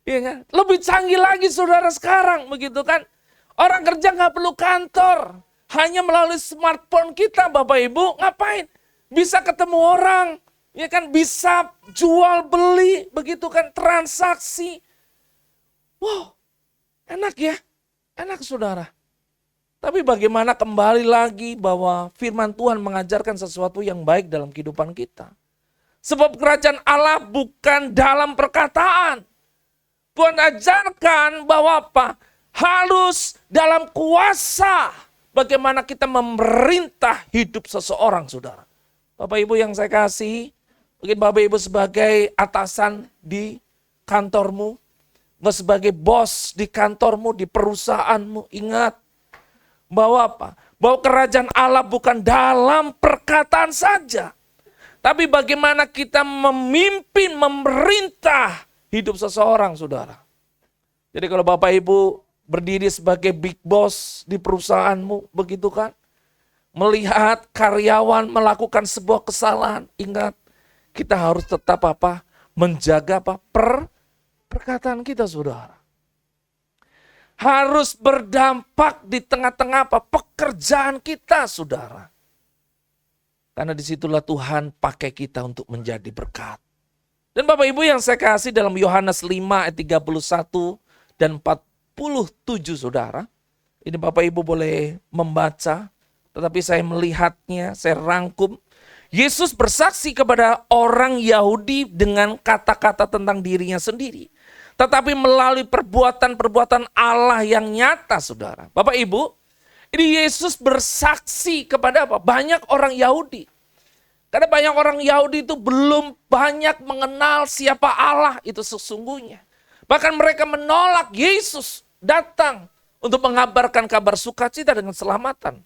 Iya kan? Lebih canggih lagi saudara sekarang begitu kan? Orang kerja nggak perlu kantor. Hanya melalui smartphone kita Bapak Ibu ngapain? Bisa ketemu orang. Ya kan? Bisa jual beli begitu kan? Transaksi. Wow. Enak ya, enak saudara. Tapi bagaimana kembali lagi bahwa firman Tuhan mengajarkan sesuatu yang baik dalam kehidupan kita. Sebab kerajaan Allah bukan dalam perkataan. Tuhan ajarkan bahwa apa? Harus dalam kuasa. Bagaimana kita memerintah hidup seseorang saudara. Bapak Ibu yang saya kasih, mungkin Bapak Ibu sebagai atasan di kantormu, sebagai bos di kantormu, di perusahaanmu, ingat bahwa apa? Bahwa kerajaan Allah bukan dalam perkataan saja. Tapi bagaimana kita memimpin, memerintah hidup seseorang, saudara. Jadi kalau Bapak Ibu berdiri sebagai big boss di perusahaanmu, begitu kan? Melihat karyawan melakukan sebuah kesalahan, ingat kita harus tetap apa? Menjaga apa? Perkataan kita saudara. Harus berdampak di tengah-tengah apa? Pekerjaan kita saudara. Karena disitulah Tuhan pakai kita untuk menjadi berkat. Dan Bapak Ibu yang saya kasih dalam Yohanes 5 ayat 31 dan 47 saudara. Ini Bapak Ibu boleh membaca. Tetapi saya melihatnya, saya rangkum. Yesus bersaksi kepada orang Yahudi dengan kata-kata tentang dirinya sendiri. Tetapi melalui perbuatan-perbuatan Allah yang nyata, saudara. Bapak Ibu, ini Yesus bersaksi kepada apa? Banyak orang Yahudi. Karena banyak orang Yahudi itu belum banyak mengenal siapa Allah itu sesungguhnya. Bahkan mereka menolak Yesus datang untuk mengabarkan kabar sukacita dengan selamatan.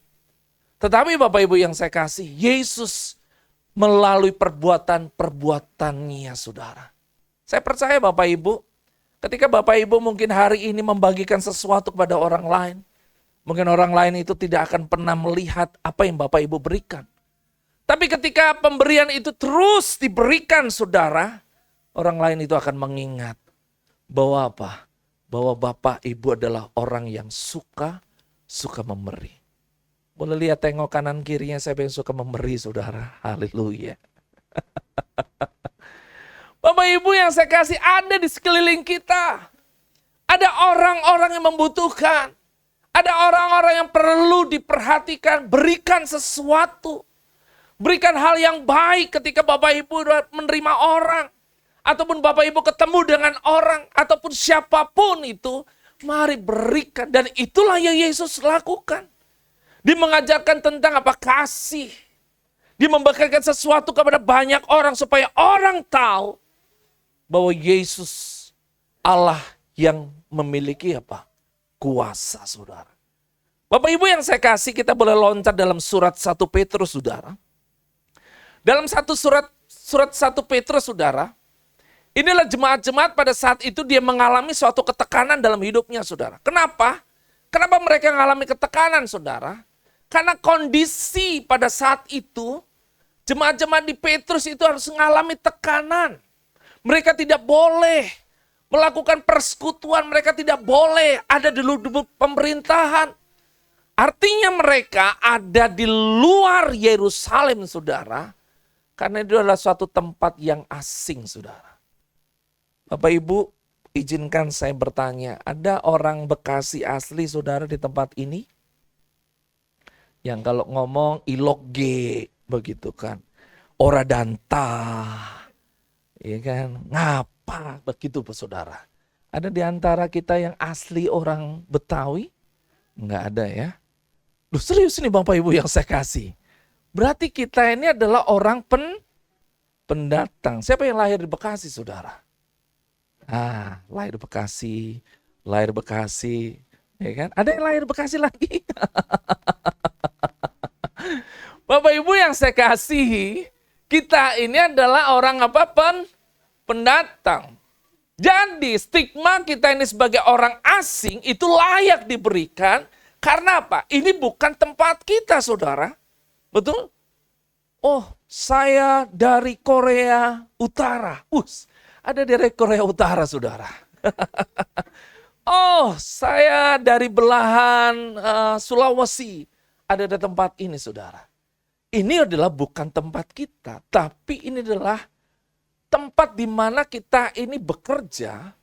Tetapi Bapak Ibu yang saya kasih, Yesus melalui perbuatan-perbuatannya, saudara. Saya percaya Bapak Ibu, ketika Bapak Ibu mungkin hari ini membagikan sesuatu kepada orang lain, mungkin orang lain itu tidak akan pernah melihat apa yang Bapak Ibu berikan. Tapi ketika pemberian itu terus diberikan saudara, orang lain itu akan mengingat bahwa apa? Bahwa Bapak Ibu adalah orang yang suka memberi. Boleh lihat tengok kanan kirinya siapa yang suka memberi saudara. Haleluya. Bapak Ibu yang saya kasih ada di sekeliling kita. Ada orang-orang yang membutuhkan. Ada orang-orang yang perlu diperhatikan. Berikan sesuatu. Berikan hal yang baik ketika Bapak Ibu menerima orang. Ataupun Bapak Ibu ketemu dengan orang. Ataupun siapapun itu. Mari berikan. Dan itulah yang Yesus lakukan. Dia mengajarkan tentang apa? Kasih. Dia membagikan sesuatu kepada banyak orang supaya orang tahu bahwa Yesus Allah yang memiliki apa? Kuasa, saudara. Bapak Ibu yang saya kasih, kita boleh loncat dalam surat 1 Petrus, saudara. Dalam 1 surat 1 Petrus, saudara, inilah jemaat-jemaat pada saat itu dia mengalami suatu ketekanan dalam hidupnya, saudara. Kenapa? Kenapa mereka mengalami ketekanan, saudara? Karena kondisi pada saat itu, jemaat-jemaat di Petrus itu harus mengalami tekanan. Mereka tidak boleh melakukan persekutuan, mereka tidak boleh ada di lubuk pemerintahan. Artinya mereka ada di luar Yerusalem, saudara. Karena itu adalah suatu tempat yang asing, saudara. Bapak Ibu, izinkan saya bertanya, ada orang Bekasi asli, saudara, di tempat ini? Yang kalau ngomong ilogge, begitu kan. Ora danta, ya kan, ngapa, begitu saudara. Ada di antara kita yang asli orang Betawi? Enggak ada ya. Loh, serius nih Bapak Ibu yang saya kasih. Berarti kita ini adalah orang pendatang. Siapa yang lahir di Bekasi, saudara? Lahir di Bekasi, ya kan? Ada yang lahir di Bekasi lagi. Bapak Ibu yang saya kasihi, kita ini adalah orang apa? Pendatang. Jadi stigma kita ini sebagai orang asing itu layak diberikan karena apa? Ini bukan tempat kita, saudara. Betul? Oh, saya dari Korea Utara. Ada dari Korea Utara, saudara. Oh, saya dari belahan Sulawesi. Ada di tempat ini, saudara. Ini adalah bukan tempat kita, tapi ini adalah tempat di mana kita ini bekerja,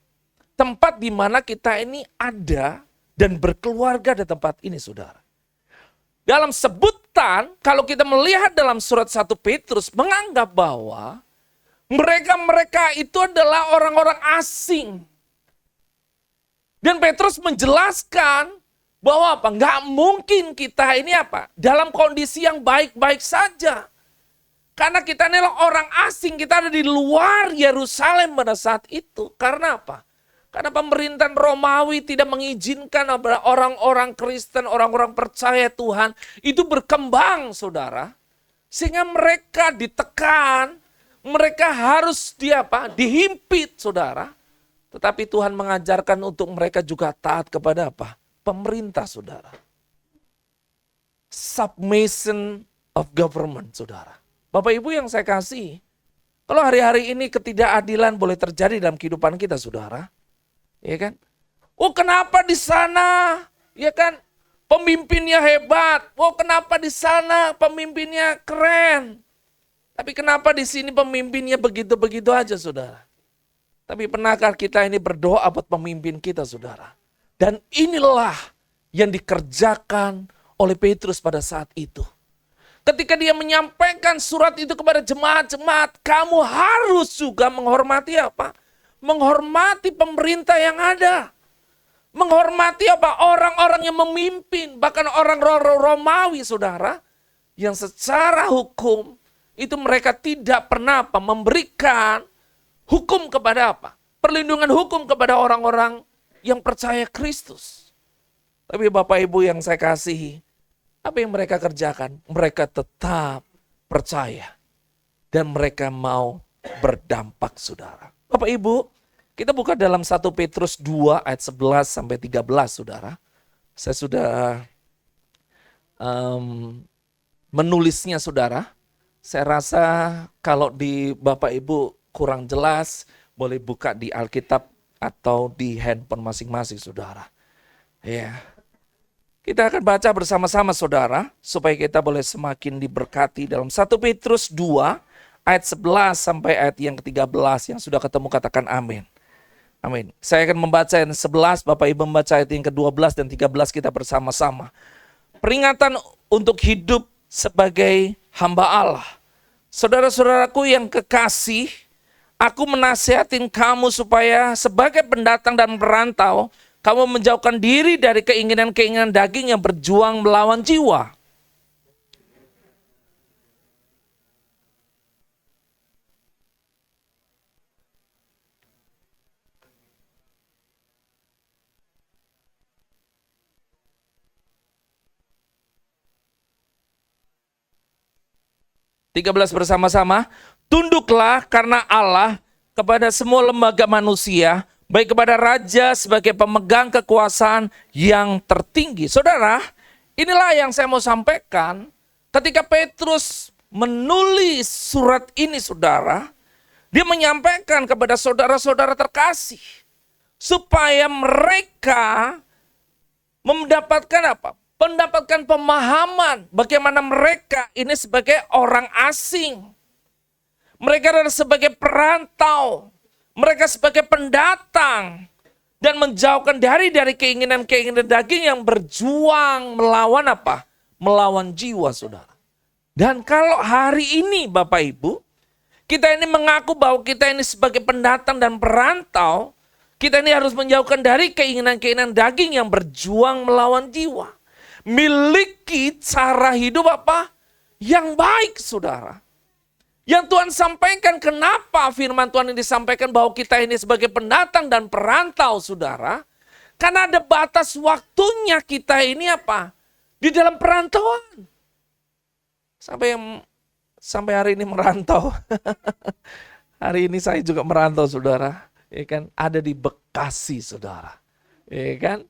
tempat di mana kita ini ada dan berkeluarga di tempat ini, saudara. Dalam sebutan, kalau kita melihat dalam surat 1 Petrus, menganggap bahwa mereka itu adalah orang-orang asing. Dan Petrus menjelaskan bahwa apa? Nggak mungkin kita ini apa? Dalam kondisi yang baik-baik saja. Karena kita ini adalah orang asing, kita ada di luar Yerusalem pada saat itu. Karena apa? Karena pemerintahan Romawi tidak mengizinkan orang-orang Kristen, orang-orang percaya Tuhan itu berkembang, saudara. Sehingga mereka ditekan, mereka harus dihimpit, saudara. Tetapi Tuhan mengajarkan untuk mereka juga taat kepada apa? Pemerintah, saudara. Submission of government, saudara. Bapak Ibu yang saya kasih, kalau hari-hari ini ketidakadilan boleh terjadi dalam kehidupan kita, saudara. Ya kan? Oh, kenapa di sana? Ya kan? Pemimpinnya hebat. Oh, kenapa di sana pemimpinnya keren? Tapi kenapa di sini pemimpinnya begitu-begitu aja, saudara? Tapi pernahkah kita ini berdoa buat pemimpin kita, saudara? Dan inilah yang dikerjakan oleh Petrus pada saat itu. Ketika dia menyampaikan surat itu kepada jemaat-jemaat, kamu harus juga menghormati apa? Menghormati pemerintah yang ada. Menghormati apa? Orang-orang yang memimpin. Bahkan orang Romawi, saudara. Yang secara hukum, itu mereka tidak pernah memberikan hukum kepada apa? Perlindungan hukum kepada orang-orang yang percaya Kristus. Tapi Bapak Ibu yang saya kasihi, apa yang mereka kerjakan? Mereka tetap percaya. Dan mereka mau berdampak, saudara. Bapak Ibu, kita buka dalam 1 Petrus 2 ayat 11 sampai 13, saudara. Saya sudah menulisnya, saudara. Saya rasa kalau di Bapak Ibu kurang jelas, boleh buka di Alkitab atau di handphone masing-masing, saudara. Ya. Kita akan baca bersama-sama, saudara, supaya kita boleh semakin diberkati dalam 1 Petrus 2 ayat 11 sampai ayat yang ke-13. Yang sudah ketemu katakan amin. Amin. Saya akan membaca ayat 11, Bapak Ibu membaca ayat yang ke-12 dan 13 kita bersama-sama. Peringatan untuk hidup sebagai hamba Allah. Saudara-saudaraku yang kekasih, aku menasihatin kamu supaya sebagai pendatang dan perantau, kamu menjauhkan diri dari keinginan-keinginan daging yang berjuang melawan jiwa. 13 bersama-sama. Tunduklah karena Allah kepada semua lembaga manusia, baik kepada raja sebagai pemegang kekuasaan yang tertinggi. Saudara, inilah yang saya mau sampaikan ketika Petrus menulis surat ini, saudara. Dia menyampaikan kepada saudara-saudara terkasih supaya mereka mendapatkan apa? Mendapatkan pemahaman bagaimana mereka ini sebagai orang asing. Mereka adalah sebagai perantau, mereka sebagai pendatang, dan menjauhkan dari keinginan-keinginan daging yang berjuang melawan apa? Melawan jiwa, saudara. Dan kalau hari ini Bapak Ibu, kita ini mengaku bahwa kita ini sebagai pendatang dan perantau, kita ini harus menjauhkan dari keinginan-keinginan daging yang berjuang melawan jiwa. Miliki cara hidup apa? Yang baik, saudara. Yang Tuhan sampaikan, kenapa firman Tuhan ini disampaikan bahwa kita ini sebagai pendatang dan perantau, saudara. Karena ada batas waktunya kita ini apa? Di dalam perantauan. Sampai hari ini merantau. Hari ini saya juga merantau, saudara. Ya kan? Ada di Bekasi, saudara. Ya kan?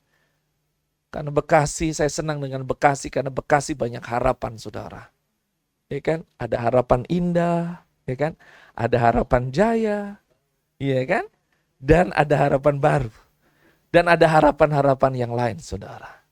Karena Bekasi, saya senang dengan Bekasi karena Bekasi banyak harapan, saudara. Ya kan? Ada harapan indah, ya kan? Ada harapan jaya, ya kan? Dan ada harapan baru. Dan ada harapan-harapan yang lain, saudara.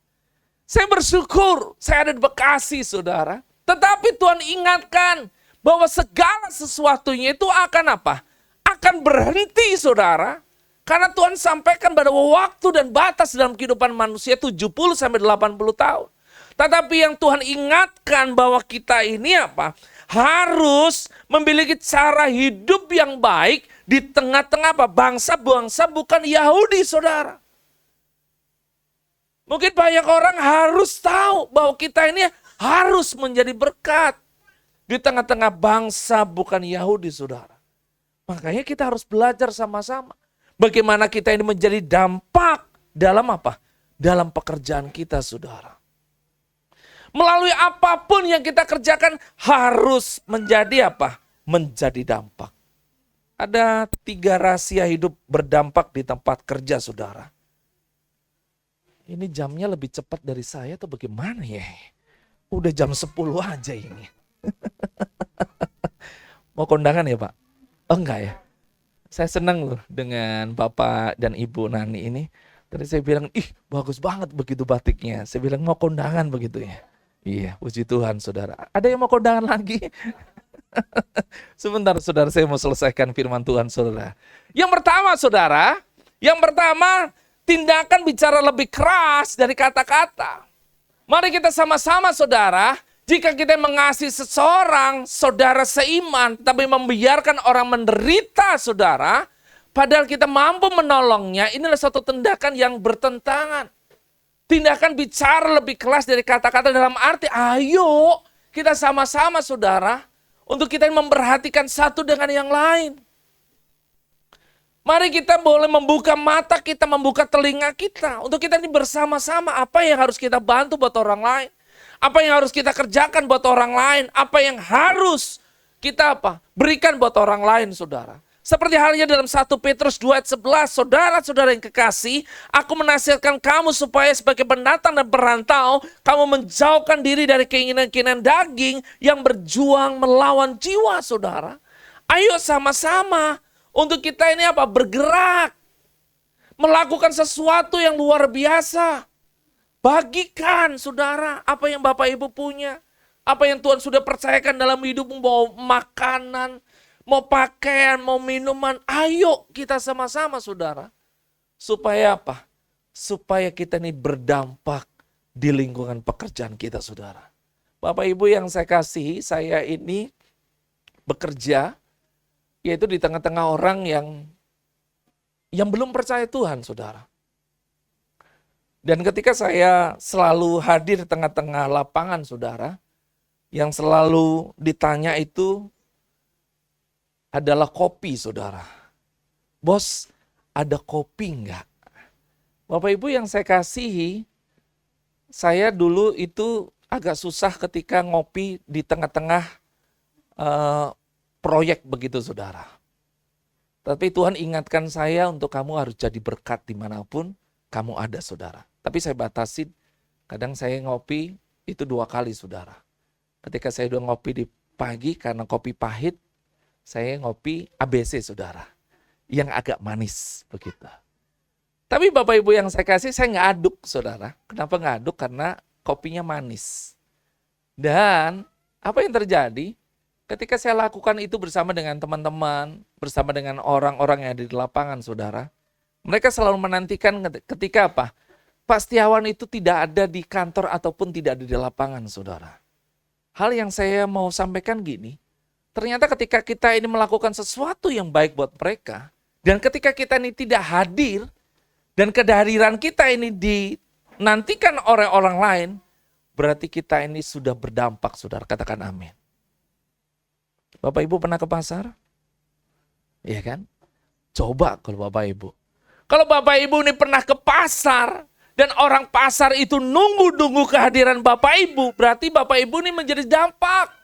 Saya bersyukur saya ada di Bekasi, saudara. Tetapi Tuhan ingatkan bahwa segala sesuatunya itu akan apa? Akan berhenti, saudara. Karena Tuhan sampaikan pada waktu dan batas dalam kehidupan manusia 70 sampai 80 tahun. Tetapi yang Tuhan ingatkan bahwa kita ini apa? Harus memiliki cara hidup yang baik di tengah-tengah apa? Bangsa-bangsa bukan Yahudi, saudara. Mungkin banyak orang harus tahu bahwa kita ini harus menjadi berkat di tengah-tengah bangsa bukan Yahudi, saudara. Makanya kita harus belajar sama-sama. Bagaimana kita ini menjadi dampak dalam apa? Dalam pekerjaan kita, saudara. Melalui apapun yang kita kerjakan harus menjadi apa? Menjadi dampak. Ada 3 rahasia hidup berdampak di tempat kerja, saudara. Ini jamnya lebih cepat dari saya atau bagaimana ya? Udah jam 10 aja ini. Mau kondangan ya, Pak? Oh enggak ya? Saya senang loh dengan Bapak dan Ibu Nani ini. Tadi saya bilang, ih bagus banget begitu batiknya. Saya bilang mau kondangan begitu ya. Iya, puji Tuhan, saudara. Ada yang mau kondangan lagi? Sebentar, saudara, saya mau selesaikan firman Tuhan, saudara. Yang pertama, saudara, tindakan bicara lebih keras dari kata-kata. Mari kita sama-sama, saudara, jika kita mengasihi seseorang, saudara seiman, tapi membiarkan orang menderita, saudara, padahal kita mampu menolongnya, inilah suatu tindakan yang bertentangan. Tindakan bicara lebih keras dari kata-kata dalam arti, ayo kita sama-sama, saudara, untuk kita memperhatikan satu dengan yang lain. Mari kita boleh membuka mata kita, membuka telinga kita, untuk kita ini bersama-sama apa yang harus kita bantu buat orang lain. Apa yang harus kita kerjakan buat orang lain, apa yang harus kita berikan buat orang lain, saudara. Seperti halnya dalam 1 Petrus 2 ayat 11, saudara-saudara yang kekasih, aku menasihatkan kamu supaya sebagai pendatang dan perantau, kamu menjauhkan diri dari keinginan-keinginan daging yang berjuang melawan jiwa, saudara. Ayo sama-sama untuk kita ini bergerak, melakukan sesuatu yang luar biasa. Bagikan, saudara, apa yang Bapak Ibu punya, apa yang Tuhan sudah percayakan dalam hidupmu, mau makanan, mau pakaian, mau minuman, ayo kita sama-sama, saudara. Supaya apa? Supaya kita ini berdampak di lingkungan pekerjaan kita, saudara. Bapak Ibu yang saya kasihi, saya ini bekerja, yaitu di tengah-tengah orang yang belum percaya Tuhan, saudara. Dan ketika saya selalu hadir di tengah-tengah lapangan, saudara, yang selalu ditanya itu adalah kopi, saudara. Bos, ada kopi enggak? Bapak Ibu yang saya kasihi, saya dulu itu agak susah ketika ngopi di tengah-tengah proyek begitu saudara. Tapi Tuhan ingatkan saya untuk kamu harus jadi berkat dimanapun kamu ada saudara. Tapi saya batasin, kadang saya ngopi itu 2 kali saudara. Ketika saya udah ngopi di pagi karena kopi pahit, saya ngopi ABC saudara. Yang agak manis begitu. Tapi Bapak Ibu yang saya kasih, saya nggak aduk saudara. Kenapa nggak aduk? Karena kopinya manis. Dan apa yang terjadi? Ketika saya lakukan itu bersama dengan teman-teman, bersama dengan orang-orang yang ada di lapangan saudara. Mereka selalu menantikan ketika apa? Pak Setiawan itu tidak ada di kantor ataupun tidak ada di lapangan saudara. Hal yang saya mau sampaikan gini, ternyata ketika kita ini melakukan sesuatu yang baik buat mereka, dan ketika kita ini tidak hadir, dan kehadiran kita ini dinantikan oleh orang lain, berarti kita ini sudah berdampak, saudara. Katakan amin. Bapak Ibu pernah ke pasar? Iya kan? Coba kalau Bapak Ibu. Kalau Bapak Ibu ini pernah ke pasar, dan orang pasar itu nunggu-nunggu kehadiran Bapak Ibu, berarti Bapak Ibu ini menjadi dampak.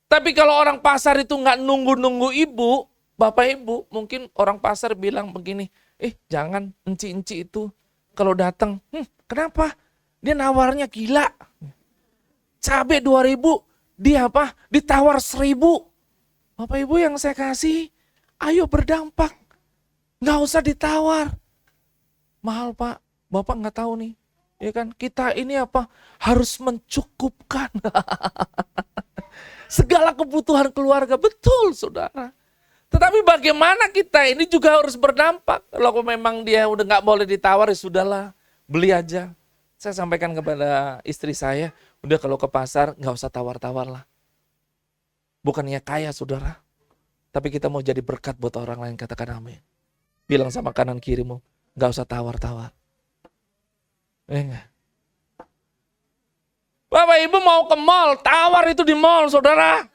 Tapi kalau orang pasar itu nggak nunggu-nunggu Ibu, Bapak Ibu, mungkin orang pasar bilang begini, jangan enci-enci itu kalau datang. Kenapa? Dia nawarnya gila. Cabai 2.000, dia apa? Ditawar 1.000. Bapak Ibu yang saya kasih, ayo berdampak. Nggak usah ditawar. Mahal Pak, Bapak nggak tahu nih. Ya kan? Kita ini apa? Harus mencukupkan segala kebutuhan keluarga. Betul saudara. Tetapi bagaimana kita ini juga harus berdampak. Kalau memang dia udah nggak boleh ditawar, ya sudahlah, beli aja. Saya sampaikan kepada istri saya, udah kalau ke pasar nggak usah tawar-tawar lah. Bukannya kaya saudara, tapi kita mau jadi berkat buat orang lain, katakan amin. Bilang sama kanan kirimu, nggak usah tawar-tawar. Enggak. Bapak Ibu mau ke mall, tawar itu di mall saudara.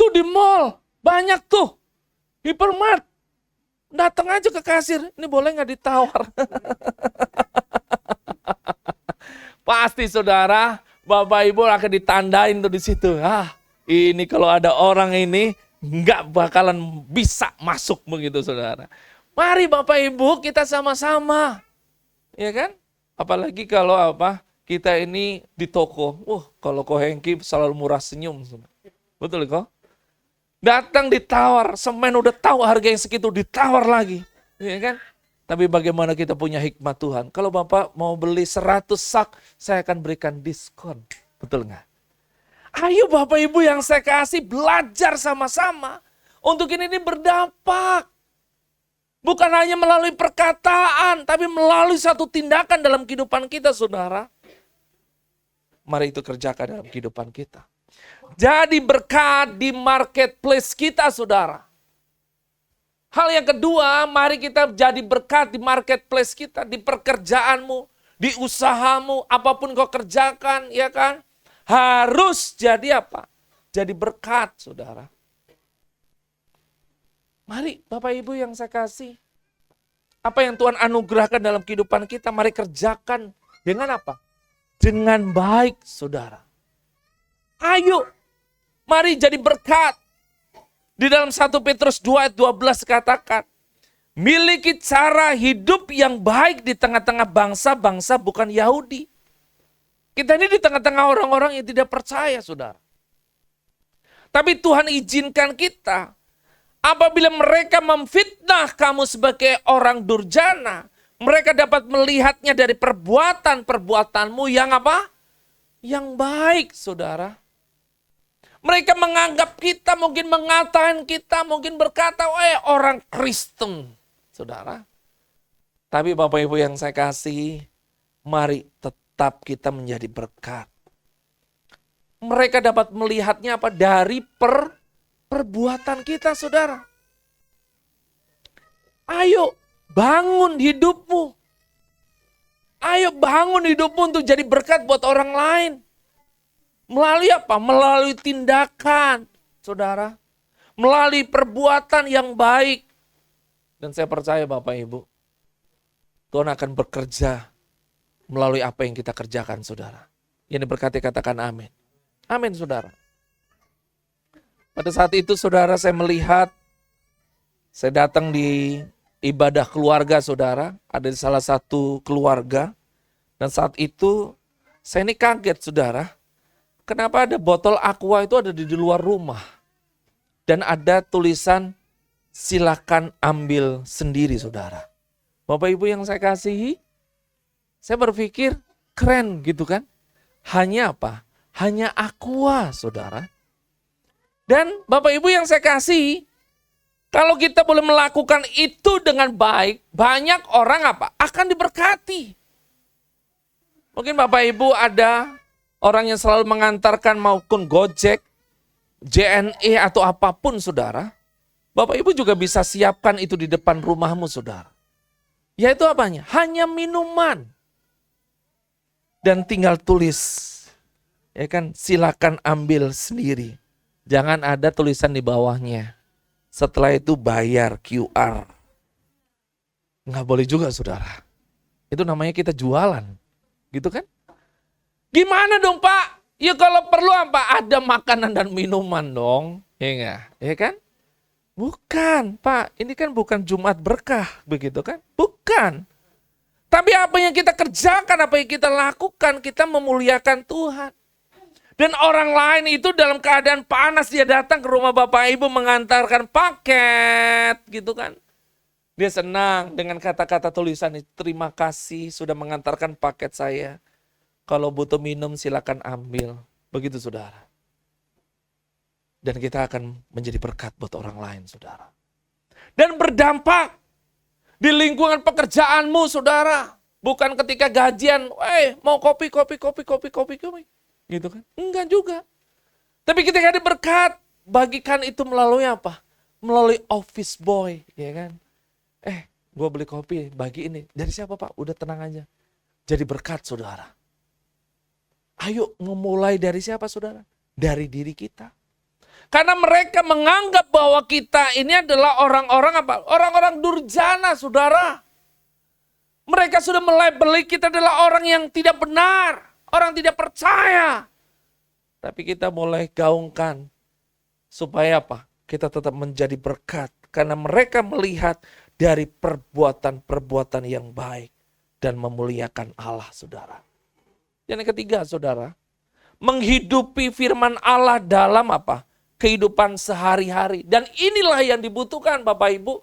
Tuh di mall, banyak tuh. Hypermart. Datang aja ke kasir, ini boleh nggak ditawar? Pasti saudara, Bapak Ibu akan ditandain tuh di situ. Ini kalau ada orang ini nggak bakalan bisa masuk begitu saudara. Mari Bapak Ibu kita sama-sama. Ya kan? Apalagi kalau kita ini di toko. Kalau Ko Hengki selalu murah senyum. Betul kok? Datang ditawar, semen udah tahu harga yang segitu ditawar lagi. Ya kan? Tapi bagaimana kita punya hikmat Tuhan? Kalau Bapak mau beli 100 sak, saya akan berikan diskon. Betul nggak? Ayo Bapak Ibu yang saya kasih belajar sama-sama. Untuk ini berdampak. Bukan hanya melalui perkataan, tapi melalui satu tindakan dalam kehidupan kita saudara. Mari itu kerjakan dalam kehidupan kita. Jadi berkat di marketplace kita saudara. Hal yang kedua, mari kita jadi berkat di marketplace kita, di pekerjaanmu, di usahamu, apapun kau kerjakan, ya kan? Harus jadi apa? Jadi berkat saudara. Mari Bapak Ibu yang saya kasih. Apa yang Tuhan anugerahkan dalam kehidupan kita, mari kerjakan dengan apa? Dengan baik saudara. Ayo, mari jadi berkat. Di dalam 1 Petrus 2 ayat 12 katakan, miliki cara hidup yang baik di tengah-tengah bangsa-bangsa bukan Yahudi. Kita ini di tengah-tengah orang-orang yang tidak percaya saudara. Tapi Tuhan izinkan kita, apabila mereka memfitnah kamu sebagai orang durjana, mereka dapat melihatnya dari perbuatan-perbuatanmu yang apa? Yang baik saudara. Mereka menganggap kita, mungkin mengatakan kita, mungkin berkata, orang Kristen, saudara. Tapi Bapak Ibu yang saya kasih, mari tetap kita menjadi berkat. Mereka dapat melihatnya apa? Dari perbuatan kita, saudara. Ayo, bangun hidupmu. Ayo bangun hidupmu untuk jadi berkat buat orang lain. Melalui apa? Melalui tindakan, saudara. Melalui perbuatan yang baik. Dan saya percaya Bapak Ibu, Tuhan akan bekerja melalui apa yang kita kerjakan, saudara. Yang diberkati katakan amin. Amin, saudara. Pada saat itu, saudara, saya melihat, saya datang di ibadah keluarga, saudara. Ada di salah satu keluarga. Dan saat itu, saya ini kaget, saudara. Kenapa ada botol aqua itu ada di luar rumah. Dan ada tulisan, silakan ambil sendiri, saudara. Bapak Ibu yang saya kasihi, saya berpikir keren gitu kan. Hanya apa? Hanya aqua, saudara. Dan Bapak Ibu yang saya kasihi, kalau kita boleh melakukan itu dengan baik, banyak orang apa? Akan diberkati. Mungkin Bapak Ibu ada orang yang selalu mengantarkan maupun Gojek, JNE atau apapun, saudara. Bapak Ibu juga bisa siapkan itu di depan rumahmu, saudara. Yaitu apanya? Hanya minuman. Dan tinggal tulis, ya kan, silakan ambil sendiri. Jangan ada tulisan di bawahnya. Setelah itu bayar QR. Nggak boleh juga, saudara. Itu namanya kita jualan. Gitu kan? Gimana dong, Pak? Ya kalau perlu apa? Ada makanan dan minuman dong. Ya nggak? Ya kan? Bukan, Pak. Ini kan bukan Jumat berkah. Begitu kan? Bukan. Tapi apa yang kita kerjakan, apa yang kita lakukan, kita memuliakan Tuhan. Dan orang lain itu dalam keadaan panas, dia datang ke rumah Bapak Ibu mengantarkan paket. Gitu kan? Dia senang dengan kata-kata tulisan itu. Terima kasih sudah mengantarkan paket saya. Kalau butuh minum silakan ambil. Begitu, saudara. Dan kita akan menjadi berkat buat orang lain, saudara. Dan berdampak di lingkungan pekerjaanmu, saudara. Bukan ketika gajian, mau kopi. Gitu kan? Enggak juga. Tapi ketika ada berkat, bagikan itu melalui apa? Melalui office boy, ya kan? Gue beli kopi, bagi ini. Dari siapa, Pak? Udah tenang aja. Jadi berkat, saudara. Ayo memulai dari siapa, saudara? Dari diri kita. Karena mereka menganggap bahwa kita ini adalah orang-orang apa? Orang-orang durjana, saudara. Mereka sudah melabeli kita adalah orang yang tidak benar. Orang tidak percaya. Tapi kita mulai gaungkan. Supaya apa? Kita tetap menjadi berkat. Karena mereka melihat dari perbuatan-perbuatan yang baik. Dan memuliakan Allah, saudara. Yang ketiga, saudara. Menghidupi firman Allah dalam apa? Kehidupan sehari-hari. Dan inilah yang dibutuhkan, Bapak Ibu.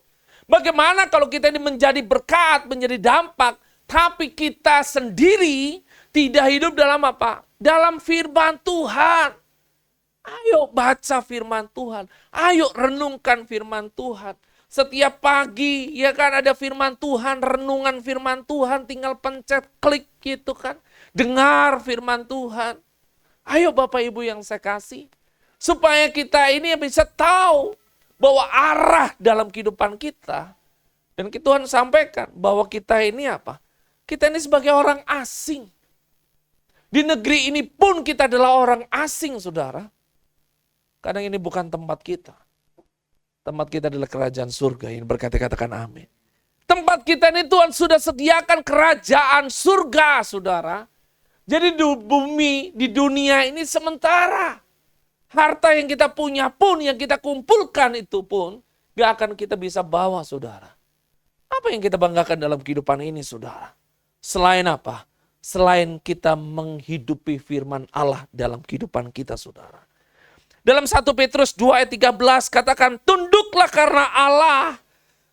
Bagaimana kalau kita ini menjadi berkat, menjadi dampak, tapi kita sendiri tidak hidup dalam apa? Dalam firman Tuhan. Ayo baca firman Tuhan. Ayo renungkan firman Tuhan. Setiap pagi ya kan ada firman Tuhan, renungan firman Tuhan, tinggal pencet klik gitu kan. Dengar firman Tuhan. Ayo Bapak Ibu yang saya kasih. Supaya kita ini bisa tahu bahwa arah dalam kehidupan kita. Dan Tuhan sampaikan bahwa kita ini apa? Kita ini sebagai orang asing. Di negeri ini pun kita adalah orang asing, saudara. Kadang ini bukan tempat kita. Tempat kita adalah kerajaan surga. Yang berkata-katakan amin. Tempat kita ini Tuhan sudah sediakan kerajaan surga, saudara. Jadi di bumi, di dunia ini sementara. Harta yang kita punya pun, yang kita kumpulkan itu pun, gak akan kita bisa bawa, saudara. Apa yang kita banggakan dalam kehidupan ini, saudara? Selain apa? Selain kita menghidupi firman Allah dalam kehidupan kita, saudara. Dalam 1 Petrus 2 ayat 13 katakan, tunduklah karena Allah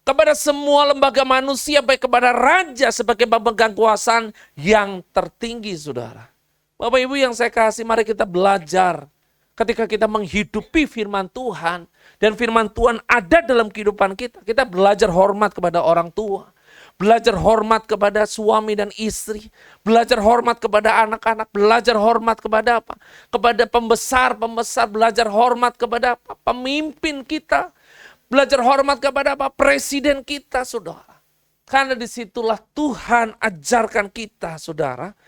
kepada semua lembaga manusia, baik kepada raja sebagai pemegang kekuasaan yang tertinggi, saudara. Bapak Ibu yang saya kasih, mari kita belajar. Ketika kita menghidupi firman Tuhan, dan firman Tuhan ada dalam kehidupan kita, kita belajar hormat kepada orang tua, belajar hormat kepada suami dan istri, belajar hormat kepada anak-anak, belajar hormat kepada apa? Kepada pembesar-pembesar, belajar hormat kepada apa? Pemimpin kita, belajar hormat kepada apa? Presiden kita, saudara. Karena disitulah Tuhan ajarkan kita, saudara.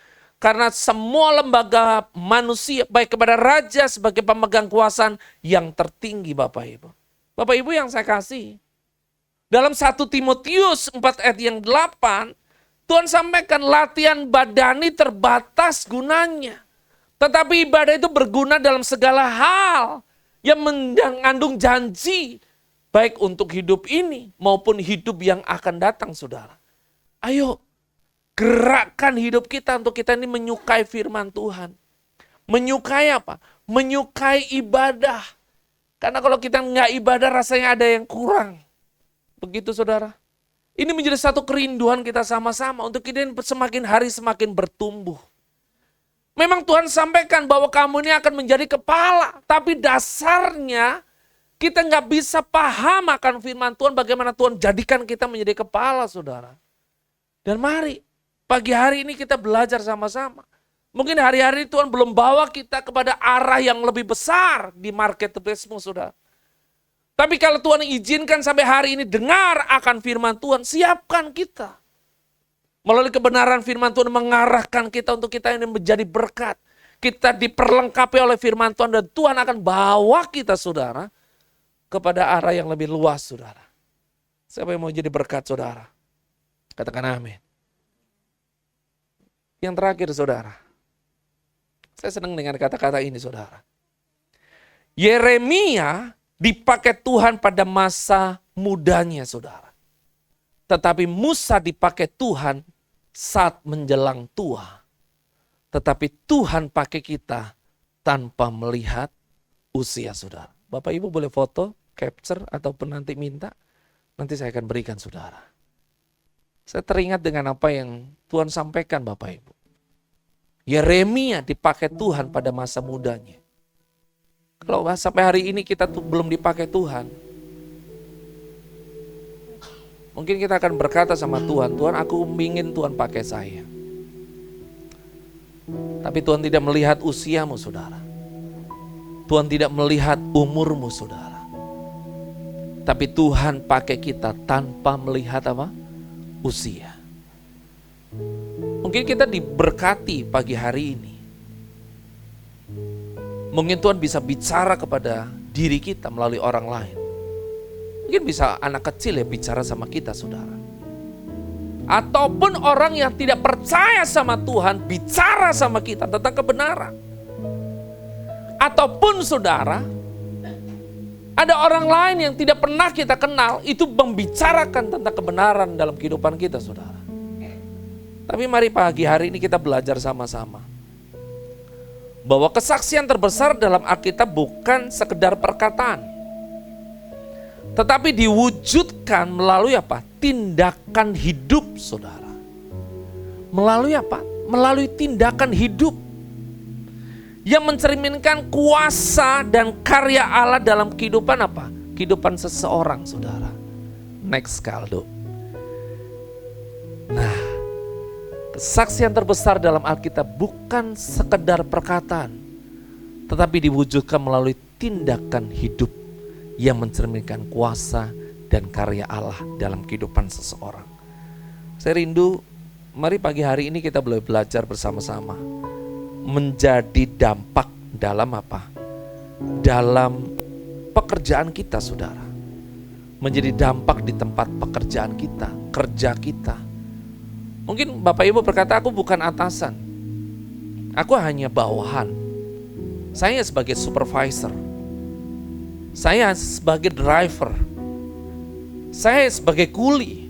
Karena semua lembaga manusia, baik kepada raja sebagai pemegang kekuasaan yang tertinggi, Bapak Ibu. Bapak Ibu yang saya kasih. Dalam 1 Timotius 4 ayat yang 8, Tuhan sampaikan latihan badani terbatas gunanya. Tetapi ibadah itu berguna dalam segala hal yang mengandung janji, baik untuk hidup ini maupun hidup yang akan datang, saudara. Ayo, gerakkan hidup kita untuk kita ini menyukai firman Tuhan. Menyukai apa? Menyukai ibadah. Karena kalau kita nggak ibadah rasanya ada yang kurang. Begitu, saudara. Ini menjadi satu kerinduan kita sama-sama untuk kita semakin hari semakin bertumbuh. Memang Tuhan sampaikan bahwa kamu ini akan menjadi kepala. Tapi dasarnya kita nggak bisa paham akan firman Tuhan bagaimana Tuhan jadikan kita menjadi kepala, saudara. Dan mari pagi hari ini kita belajar sama-sama. Mungkin hari-hari Tuhan belum bawa kita kepada arah yang lebih besar di marketplace-mu, saudara. Tapi kalau Tuhan izinkan sampai hari ini dengar akan firman Tuhan, siapkan kita. Melalui kebenaran firman Tuhan mengarahkan kita untuk kita ini menjadi berkat. Kita diperlengkapi oleh firman Tuhan dan Tuhan akan bawa kita, saudara, kepada arah yang lebih luas, saudara. Siapa yang mau jadi berkat, saudara? Katakan amin. Yang terakhir, saudara. Saya senang dengan kata-kata ini, saudara. Yeremia dipakai Tuhan pada masa mudanya, saudara. Tetapi Musa dipakai Tuhan saat menjelang tua. Tetapi Tuhan pakai kita tanpa melihat usia, saudara. Bapak Ibu boleh foto, capture, ataupun nanti minta. Nanti saya akan berikan, saudara. Saya teringat dengan apa yang Tuhan sampaikan, Bapak Ibu. Yeremia dipakai Tuhan pada masa mudanya. Kalau sampai hari ini kita belum dipakai Tuhan, mungkin kita akan berkata sama Tuhan, Tuhan aku ingin Tuhan pakai saya. Tapi Tuhan tidak melihat usiamu, saudara. Tuhan tidak melihat umurmu, saudara. Tapi Tuhan pakai kita tanpa melihat apa? Usia. Mungkin kita diberkati pagi hari ini. Mungkin Tuhan bisa bicara kepada diri kita melalui orang lain. Mungkin bisa anak kecil ya bicara sama kita, saudara. Ataupun orang yang tidak percaya sama Tuhan bicara sama kita tentang kebenaran. Ataupun saudara, ada orang lain yang tidak pernah kita kenal itu membicarakan tentang kebenaran dalam kehidupan kita, saudara. Tapi mari pagi hari ini kita belajar sama-sama. Bahwa kesaksian terbesar dalam Alkitab bukan sekedar perkataan. Tetapi diwujudkan melalui apa? Tindakan hidup, saudara. Melalui apa? Melalui tindakan hidup. Yang mencerminkan kuasa dan karya Allah dalam kehidupan apa? Kehidupan seseorang, saudara. Next, Kaldo. Nah, kesaksian terbesar dalam Alkitab bukan sekedar perkataan, tetapi diwujudkan melalui tindakan hidup yang mencerminkan kuasa dan karya Allah dalam kehidupan seseorang. Saya rindu, mari pagi hari ini kita boleh belajar bersama-sama. Menjadi dampak dalam apa? Dalam pekerjaan kita, saudara. Menjadi dampak di tempat pekerjaan kita, kerja kita. Mungkin Bapak Ibu berkata, aku bukan atasan. Aku hanya bawahan. Saya sebagai supervisor. Saya sebagai driver. Saya sebagai kuli.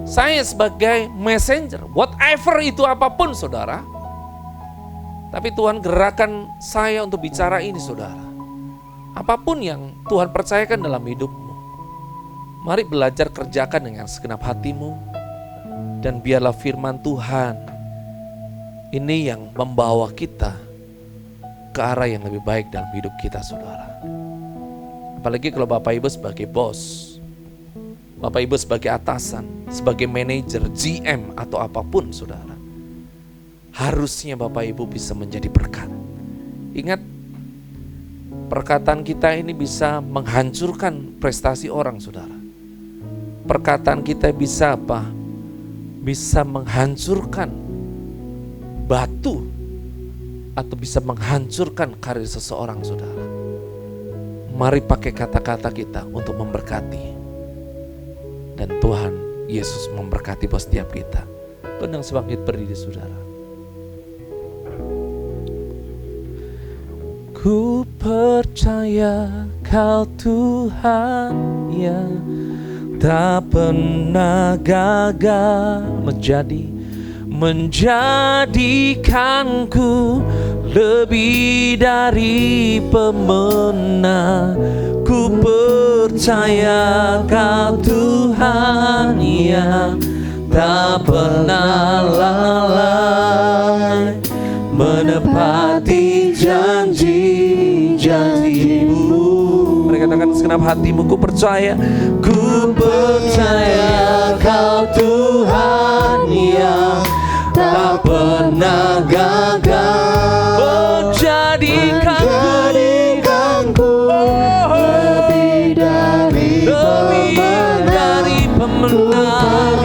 Saya sebagai messenger. Whatever itu apapun, saudara. Tapi Tuhan gerakan saya untuk bicara ini, saudara. Apapun yang Tuhan percayakan dalam hidupmu, mari belajar kerjakan dengan segenap hatimu. Dan biarlah firman Tuhan ini yang membawa kita ke arah yang lebih baik dalam hidup kita, saudara. Apalagi kalau Bapak Ibu sebagai bos, Bapak Ibu sebagai atasan, sebagai manajer, GM atau apapun, saudara. Harusnya Bapak Ibu bisa menjadi berkat. Ingat, perkataan kita ini bisa menghancurkan prestasi orang, saudara. Perkataan kita bisa apa? Bisa menghancurkan batu atau bisa menghancurkan karir seseorang, saudara. Mari pakai kata-kata kita untuk memberkati. Dan Tuhan Yesus memberkati setiap kita. Pendang sebangkit berdiri, saudara. Ku percaya Kau Tuhan yang tak pernah gagal menjadikanku lebih dari pemenang. Ku percaya Kau Tuhan yang tak pernah lalai menepati janji-janji-Mu. Mereka katakan segenap hatimu, ku percaya Kau Tuhan yang tak pernah gagal menjadikanku lebih dari pemenang.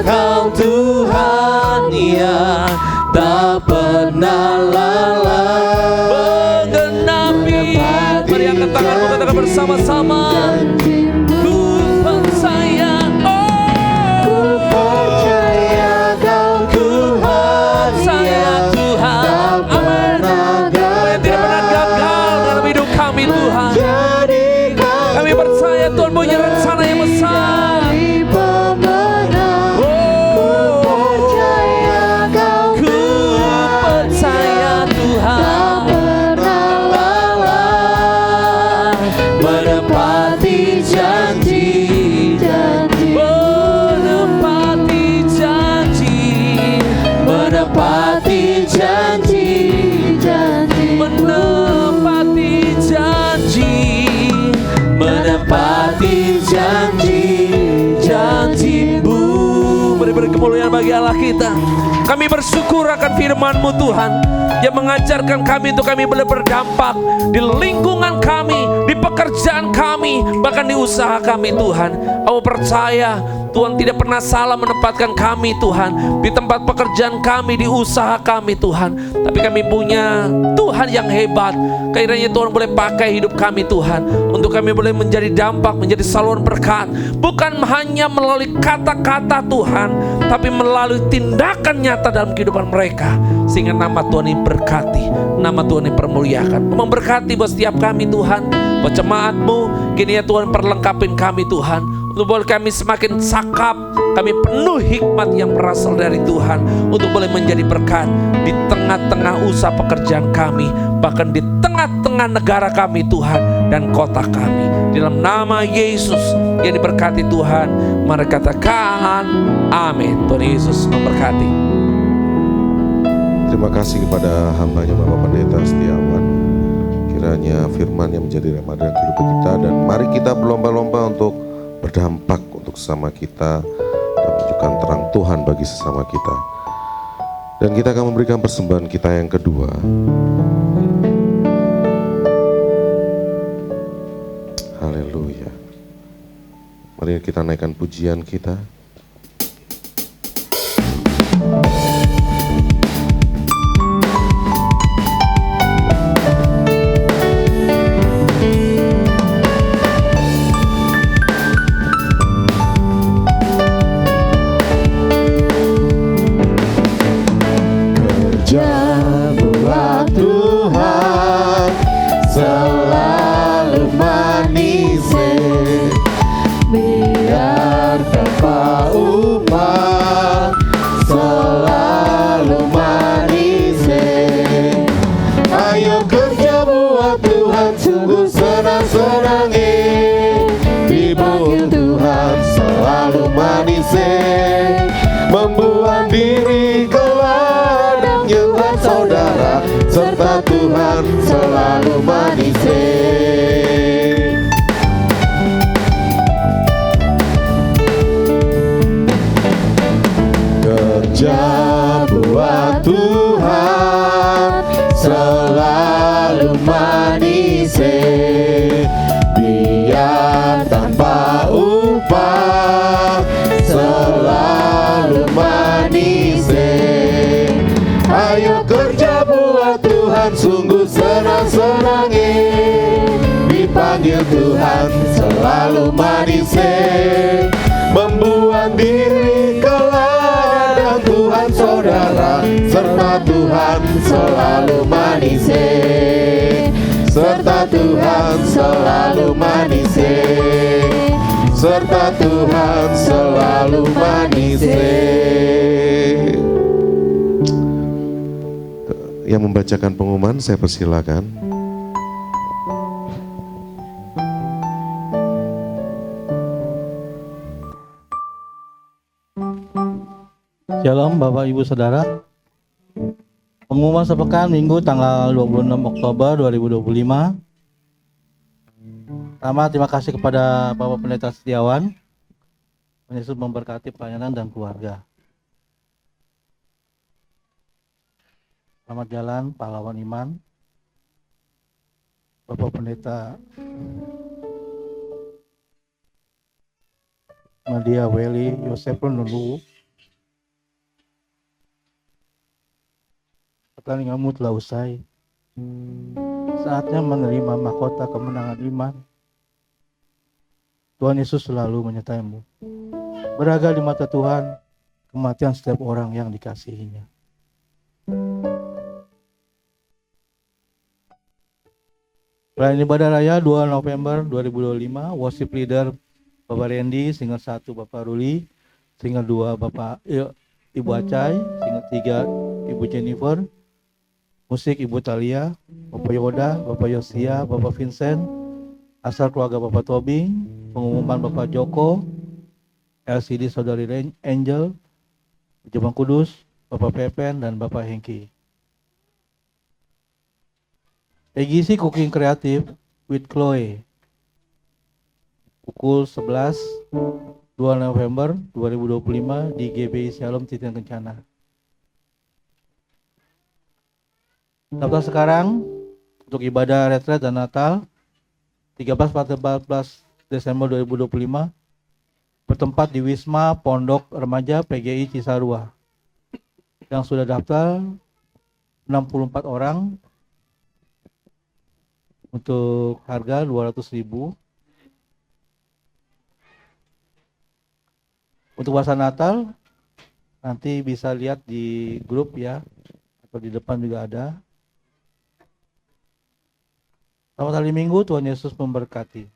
Kau Tuhan yang tak pernah lalai menggenapi. Mari angkat tanganmu, katakan bersama-sama. Ku percaya, ku percaya Kau Tuhan yang tak pernah gagal, tidak pernah gagal dalam hidup kami Tuhan. Kami percaya Tuhan punya rencana yang besar. Janji-Mu. Beri kemuliaan bagi Allah kita. Kami bersyukur akan firman-Mu Tuhan, yang mengajarkan kami untuk kami boleh berdampak di lingkungan kami, di pekerjaan kami, bahkan di usaha kami Tuhan. Aku percaya Tuhan tidak pernah salah menempatkan kami Tuhan, di tempat pekerjaan kami, di usaha kami Tuhan. Tapi kami punya Tuhan yang hebat. Kiranya Tuhan boleh pakai hidup kami Tuhan, untuk kami boleh menjadi dampak, menjadi saluran berkat. Bukan hanya melalui kata-kata Tuhan, tapi melalui tindakan nyata dalam kehidupan mereka. Sehingga nama Tuhan ini berkati, nama Tuhan ini permuliakan. Memberkati buat setiap kami Tuhan, buat jemaat-Mu. Kini ya Tuhan perlengkapin kami Tuhan, untuk boleh kami semakin sakap, kami penuh hikmat yang berasal dari Tuhan, untuk boleh menjadi berkat di tengah-tengah usaha pekerjaan kami, bahkan di tengah-tengah negara kami Tuhan, dan kota kami. Dalam nama Yesus yang diberkati Tuhan, mari katakan amin. Tuhan Yesus memberkati. Terima kasih kepada hamba-Nya Bapak Pendeta Setiawan. Kiranya firman yang menjadi rema dalam kehidupan kita, dan mari kita berlomba-lomba untuk berdampak untuk sesama kita dan menunjukkan terang Tuhan bagi sesama kita. Dan kita akan memberikan persembahan kita yang kedua. Haleluya. Mari kita naikkan pujian kita. Buat Tuhan selalu manis, biar tanpa upah selalu manis. Ayo kerja buat Tuhan, sungguh senang-senangi, dipanggil Tuhan selalu manis, membuat diri saudara, serta Tuhan selalu manis. Kerja buat Tuhan selalu manis, biar tanpa upah selalu manis. Ayo kerja buat Tuhan, sungguh senang-senangi, dipanggil Tuhan selalu manis, membuat diri ke ladang Tuhan saudara, serta Tuhan selalu manis. serta Tuhan selalu manis, serta Tuhan selalu manis. Yang membacakan pengumuman saya persilakan. Shalom Bapak Ibu Saudara. Pengumuman sepekan Minggu tanggal 26 Oktober 2025. Pertama, terima kasih kepada Bapak Pendeta Setiawan. Tuhan Yesus memberkati pelayanan dan keluarga. Selamat jalan pahlawan iman. Bapak Pendeta Madia Weli Yosef Nulu. Pertandinganmu telah usai. Saatnya menerima mahkota kemenangan iman. Tuhan Yesus selalu menyertaimu. Berharga di mata Tuhan kematian setiap orang yang dikasihinya. Perayaan ibadah raya 2 November 2025, worship leader Bapak Randy, singer 1 Bapak Ruli, singer 2 Bapak Ibu Acai, singer 3 Ibu Jennifer, musik Ibu Talia, Bapak Yoda, Bapak Yosia, Bapak Vincent, asal keluarga Bapak Tobing, pengumuman Bapak Joko, LCD Saudari Angel, Jemaat Kudus, Bapak Pepen, dan Bapak Hengki. EGC Cooking Kreatif with Chloe, pukul 11, 2 November 2025 di GBI Shalom Titian Kencana. Daftar sekarang untuk ibadah retret dan Natal 13-14 Desember 2025 bertempat di Wisma Pondok Remaja PGI Cisarua. Yang sudah daftar 64 orang untuk harga 200.000. Untuk puasa Natal nanti bisa lihat di grup ya, atau di depan juga ada. Selamat hari Minggu, Tuhan Yesus memberkati.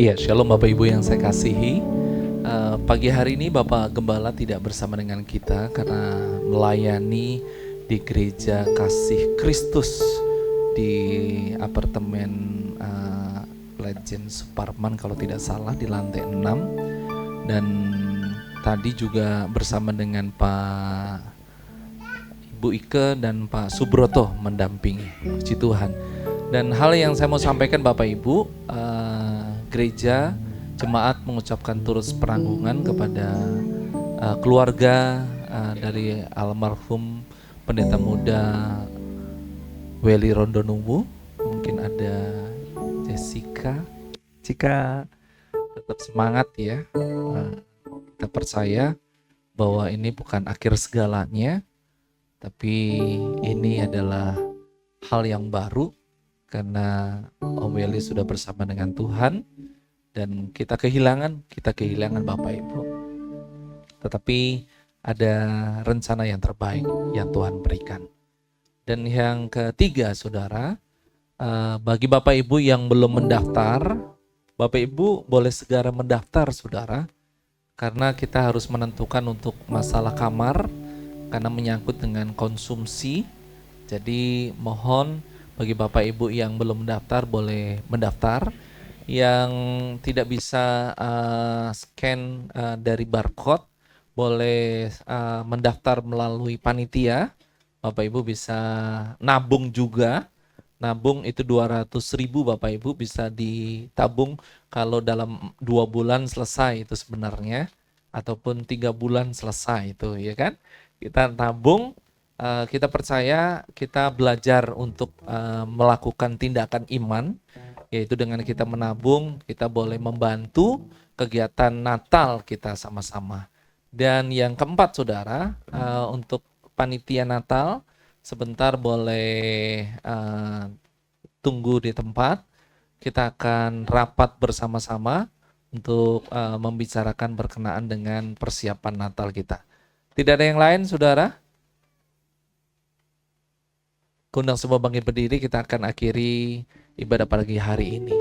Iya, shalom Bapak Ibu yang saya kasihi. Pagi hari ini Bapak Gembala tidak bersama dengan kita karena melayani di Gereja Kasih Kristus di apartemen Legend Suparman kalau tidak salah di lantai 6. Dan tadi juga bersama dengan Pak Ibu Ike dan Pak Subroto mendampingi. Puji Tuhan. Dan hal yang saya mau sampaikan Bapak Ibu, gereja jemaat mengucapkan turut penanggungan kepada keluarga dari almarhum pendeta muda Weli Rondonuwu. Mungkin ada Jessica tetap semangat ya. Kita percaya bahwa ini bukan akhir segalanya, tapi ini adalah hal yang baru karena Om Weli sudah bersama dengan Tuhan dan kita kehilangan Bapak Ibu. Tetapi ada rencana yang terbaik yang Tuhan berikan. Dan yang ketiga saudara, bagi Bapak Ibu yang belum mendaftar, Bapak Ibu boleh segera mendaftar saudara. Karena kita harus menentukan untuk masalah kamar karena menyangkut dengan konsumsi. Jadi mohon bagi Bapak Ibu yang belum mendaftar boleh mendaftar. Yang tidak bisa scan dari barcode boleh mendaftar melalui panitia. Bapak Ibu bisa nabung juga. Nabung itu 200.000 Bapak Ibu bisa ditabung kalau dalam 2 bulan selesai itu sebenarnya, ataupun 3 bulan selesai itu ya kan. Kita tabung, kita percaya kita belajar untuk melakukan tindakan iman, yaitu dengan kita menabung kita boleh membantu kegiatan Natal kita sama-sama. Dan yang keempat saudara, untuk panitia Natal sebentar boleh tunggu di tempat. Kita akan rapat bersama-sama untuk membicarakan berkenaan dengan persiapan Natal kita. Tidak ada yang lain, saudara? Kundang semua bangkit berdiri, kita akan akhiri ibadah pagi hari ini.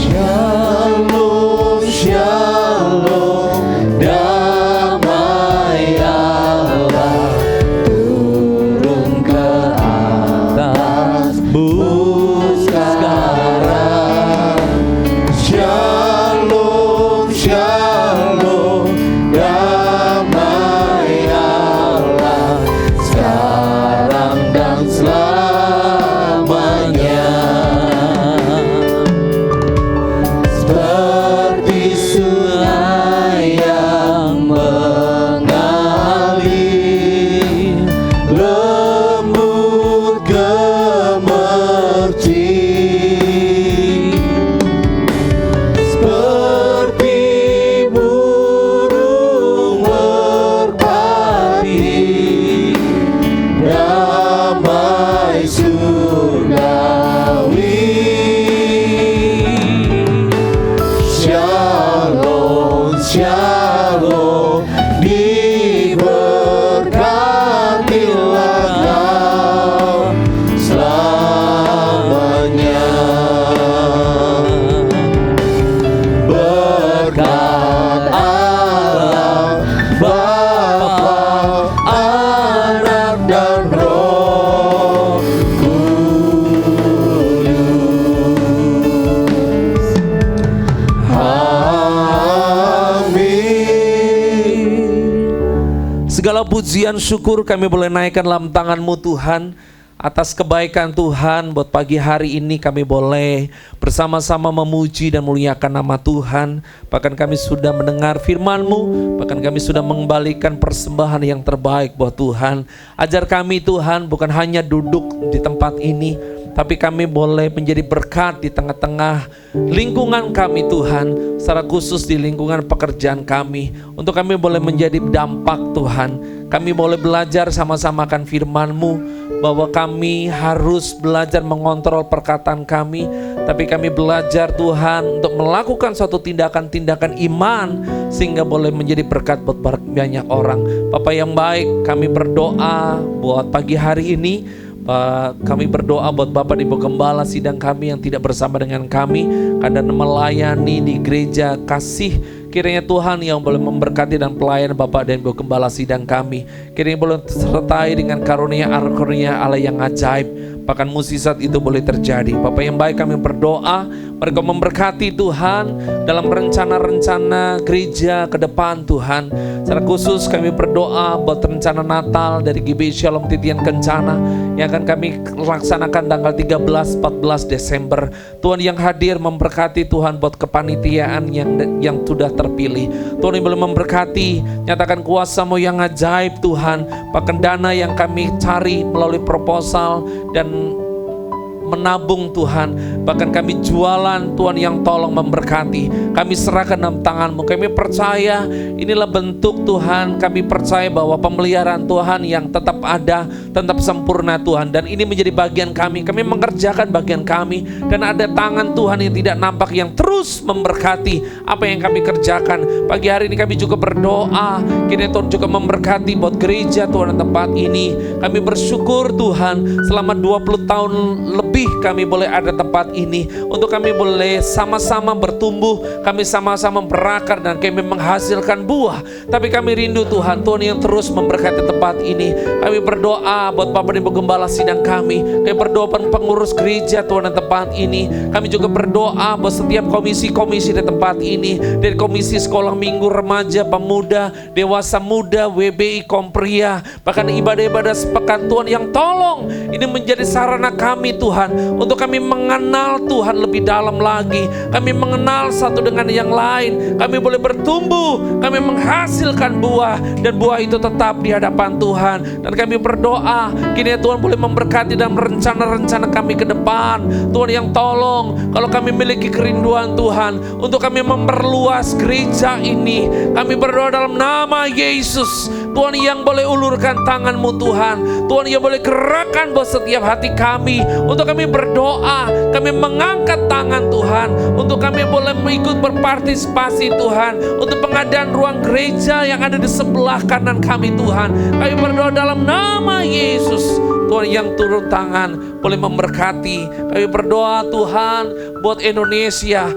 Shalom, shalom, damai Allah turun ke atas bumi sekarang. Shalom, shalom, damai Allah sekarang dan selamanya. Seperti sungai yang mengalir, lembut gemercik, seperti burung merpati, damai surgawi. Shalom, shalom, diberkatilah kau selamanya. Berkat Allah, Bapa, Anak, dan Roh Kudus. Amin. Segala pujian syukur kami boleh naikkan dalam tangan-Mu Tuhan. Atas kebaikan Tuhan, buat pagi hari ini kami boleh bersama-sama memuji dan muliakan nama Tuhan. Bahkan kami sudah mendengar firman-Mu, bahkan kami sudah mengembalikan persembahan yang terbaik buat Tuhan. Ajar kami Tuhan, bukan hanya duduk di tempat ini, tapi kami boleh menjadi berkat di tengah-tengah lingkungan kami Tuhan, secara khusus di lingkungan pekerjaan kami, untuk kami boleh menjadi dampak Tuhan. Kami boleh belajar sama-sama akan firman-Mu, bahwa kami harus belajar mengontrol perkataan kami, tapi kami belajar Tuhan untuk melakukan suatu tindakan-tindakan iman, sehingga boleh menjadi berkat buat banyak orang. Bapa yang baik, kami berdoa buat pagi hari ini. Kami berdoa buat Bapak Ibu Gembala sidang kami yang tidak bersama dengan kami, karena melayani di gereja kasih. Kiranya Tuhan yang boleh memberkati dan pelayan Bapak dan Ibu Gembala sidang kami, kiranya boleh sertai dengan karunia Allah yang ajaib. Bahkan mukjizat itu boleh terjadi. Bapak yang baik, kami berdoa mereka memberkati Tuhan dalam rencana-rencana gereja ke depan Tuhan. Secara khusus kami berdoa buat rencana Natal dari GBI Shalom Titian Kencana yang akan kami laksanakan tanggal 13-14 Desember. Tuhan yang hadir memberkati Tuhan buat kepanitiaan yang sudah terpilih. Tuhan yang boleh memberkati, nyatakan kuasa-Mu yang ajaib Tuhan. Bahkan dana yang kami cari melalui proposal dan menabung Tuhan, bahkan kami jualan Tuhan yang tolong memberkati. Kami serahkan dalam tangan-Mu. Kami percaya inilah bentuk Tuhan. Kami percaya bahwa pemeliharaan Tuhan yang tetap ada, tetap sempurna Tuhan. Dan ini menjadi bagian kami. Kami mengerjakan bagian kami, dan ada tangan Tuhan yang tidak nampak yang terus memberkati apa yang kami kerjakan. Pagi hari ini kami juga berdoa, kiranya Tuhan juga memberkati buat gereja Tuhan tempat ini. Kami bersyukur Tuhan, selama 20 tahun lebih kami boleh ada tempat ini, untuk kami boleh sama-sama bertumbuh, kami sama-sama berakar, dan kami menghasilkan buah. Tapi kami rindu Tuhan, Tuhan yang terus memberkati tempat ini. Kami berdoa buat Bapak Ibu Gembala sidang kami berdoa buat pengurus gereja Tuhan di tempat ini. Kami juga berdoa buat setiap komisi-komisi di tempat ini, dari komisi sekolah minggu, remaja, pemuda, dewasa muda, WBI, Kompria, bahkan ibadah-ibadah sepekan Tuhan yang tolong ini menjadi sarana kami Tuhan, untuk kami mengenal Tuhan lebih dalam lagi. Kami mengenal satu dengan yang lain. Kami boleh bertumbuh, kami menghasilkan buah, dan buah itu tetap di hadapan Tuhan. Dan kami berdoa, kiranya Tuhan boleh memberkati dalam rencana-rencana kami ke depan. Tuhan yang tolong, kalau kami memiliki kerinduan Tuhan untuk kami memperluas gereja ini, kami berdoa dalam nama Yesus. Tuhan yang boleh ulurkan tangan-Mu Tuhan, Tuhan yang boleh gerakkan buat setiap hati kami, untuk kami kami berdoa, kami mengangkat tangan Tuhan, untuk kami boleh ikut berpartisipasi Tuhan, untuk pengadaan ruang gereja yang ada di sebelah kanan kami Tuhan. Kami berdoa dalam nama Yesus, Tuhan yang turun tangan boleh memberkati. Kami berdoa Tuhan buat Indonesia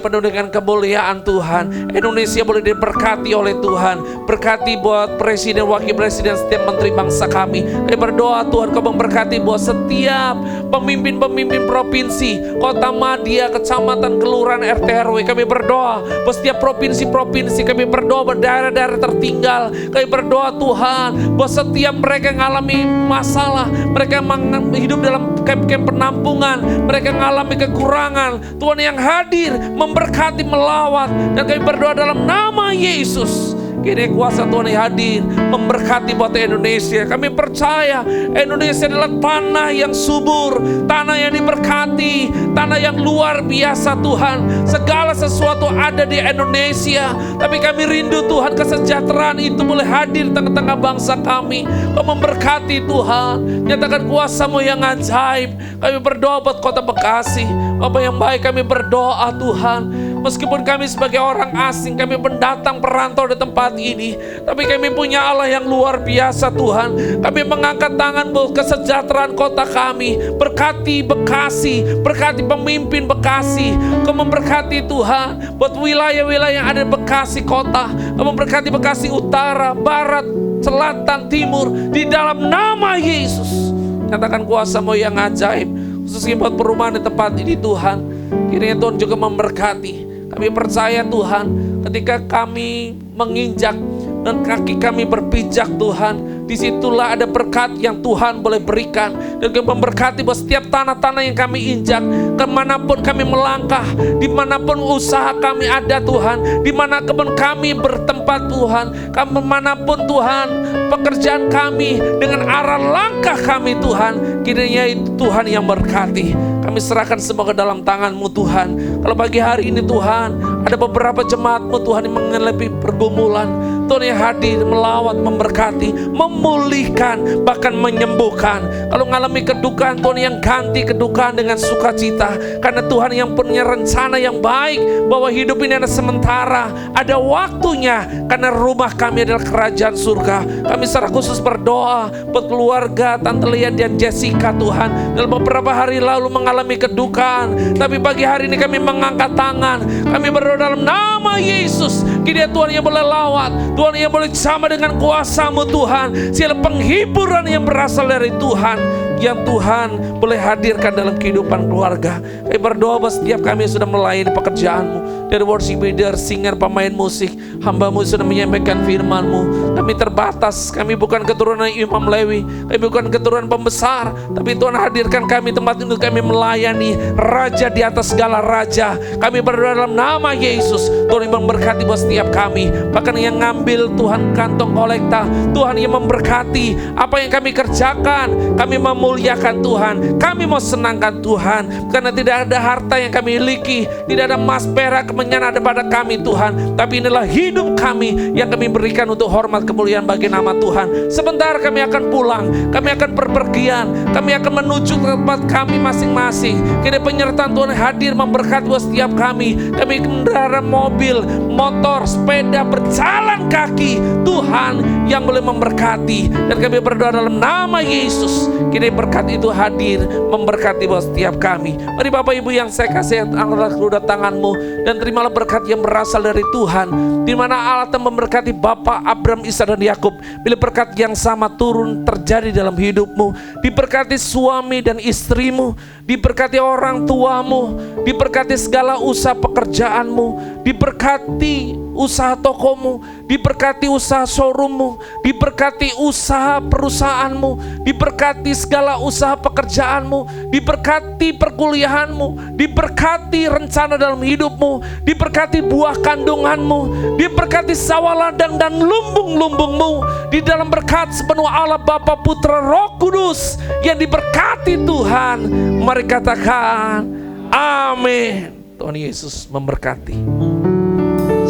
penuh dengan kemuliaan Tuhan. Indonesia boleh diberkati oleh Tuhan. Berkati buat presiden, wakil presiden, setiap menteri bangsa kami. Kami berdoa Tuhan Kau memberkati buat setiap pemimpin-pemimpin provinsi, kota madya, kecamatan, kelurahan, RT RW. Kami berdoa buat setiap provinsi-provinsi. Kami berdoa buat daerah-daerah tertinggal. Kami berdoa Tuhan buat setiap mereka yang mengalami masalah, mereka yang hidup dalam kamp-kamp penampungan, mereka mengalami kekurangan. Tuhan yang hadir memberkati, melawat, dan kami berdoa dalam nama Yesus. Kini kuasa Tuhan yang hadir memberkati buat Indonesia. Kami percaya Indonesia adalah tanah yang subur, tanah yang diberkati, tanah yang luar biasa Tuhan. Segala sesuatu ada di Indonesia, tapi kami rindu Tuhan kesejahteraan itu boleh hadir di tengah-tengah bangsa kami. Kau memberkati Tuhan, nyatakan kuasa-Mu yang ajaib. Kami berdoa buat kota Bekasi. Bapa yang baik, kami berdoa Tuhan, meskipun kami sebagai orang asing, kami pendatang perantau di tempat ini, tapi kami punya Allah yang luar biasa Tuhan. Kami mengangkat tangan buat kesejahteraan kota kami. Berkati Bekasi, berkati pemimpin Bekasi. Kau memberkati Tuhan buat wilayah-wilayah yang ada di Bekasi kota. Kau memberkati Bekasi Utara, Barat, Selatan, Timur, di dalam nama Yesus. Nyatakan kuasa-Mu yang ajaib, khususnya buat perumahan di tempat ini Tuhan. Kiranya Tuhan juga memberkati. Kami percaya Tuhan, ketika kami menginjak dan kaki kami berpijak Tuhan, disitulah ada berkat yang Tuhan boleh berikan. Dan kami memberkati buat setiap tanah-tanah yang kami injak, kemanapun kami melangkah, dimanapun usaha kami ada Tuhan, dimanapun kami bertempat Tuhan, kemanapun Tuhan pekerjaan kami, dengan arah langkah kami Tuhan, kiranya itu Tuhan yang berkati. Kami serahkan semua ke dalam tangan-Mu Tuhan. Kalau pagi hari ini Tuhan, ada beberapa jemaat-Mu Tuhan yang mengalami pergumulan, Tuhan yang hadir melawat, memberkati, memulihkan, bahkan menyembuhkan. Kalau mengalami kedukaan, Tuhan yang ganti kedukaan dengan sukacita. Karena Tuhan yang punya rencana yang baik, bahwa hidup ini ada sementara, ada waktunya. Karena rumah kami adalah kerajaan surga. Kami secara khusus berdoa buat keluarga Tante Lia dan Jessica Tuhan. Dalam beberapa hari lalu mengalami kedukaan, tapi pagi hari ini kami mengangkat tangan. Kami berdoa dalam nama Yesus. Kini Tuhan yang boleh lawat, Tuhan yang boleh sama dengan kuasa-Mu Tuhan. Segala penghiburan yang berasal dari Tuhan, yang Tuhan boleh hadirkan dalam kehidupan keluarga. Kami berdoa buat setiap kami yang sudah melayani pekerjaan-Mu, dari worship leader, singer, pemain musik, hamba-Mu sudah menyampaikan firman-Mu. Kami terbatas, kami bukan keturunan Imam Lewi, kami bukan keturunan pembesar, tapi Tuhan hadirkan kami tempat untuk kami melayani Raja di atas segala raja. Kami berdoa dalam nama Yesus, Tuhan yang memberkati buat setiap kami. Bahkan yang ngambil Tuhan kantong kolekta, Tuhan yang memberkati apa yang kami kerjakan. Kami memuliakan Tuhan, kami mau senangkan Tuhan. Karena tidak ada harta yang kami miliki, tidak ada emas perak kemenyan ada pada kami Tuhan, tapi inilah hidup kami yang kami berikan untuk hormat kemuliaan bagi nama Tuhan. Sebentar kami akan pulang, kami akan berpergian, kami akan menuju ke tempat kami masing-masing. Kini penyertaan Tuhan hadir memberkati buat setiap kami. Kami kendaraan mobil, motor, sepeda, berjalan kaki, Tuhan yang boleh memberkati. Dan kami berdoa dalam nama Yesus, kini berkat itu hadir memberkati buat setiap kami. Mari Bapak Ibu yang saya kasih, angkatlah kedua tangan-Mu dan terimalah berkat yang berasal dari Tuhan. Di mana Allah telah memberkati Bapa Abraham, Ishak dan Yakub. Bila berkat yang sama turun terjadi dalam hidupmu, diberkati suami dan istrimu, diberkati orang tuamu, diberkati segala usaha pekerjaanmu, diberkati usaha tokomu, diberkati usaha showroommu, diberkati usaha perusahaanmu, diberkati segala usaha pekerjaanmu, diberkati perkuliahanmu, diberkati rencana dalam hidupmu, diberkati buah kandunganmu, diberkati sawah ladang dan lumbung-lumbungmu. Di dalam berkat sepenuh Allah Bapa, Putra, Roh Kudus yang diberkati Tuhan. Mari katakan amin. Tuhan Yesus memberkati.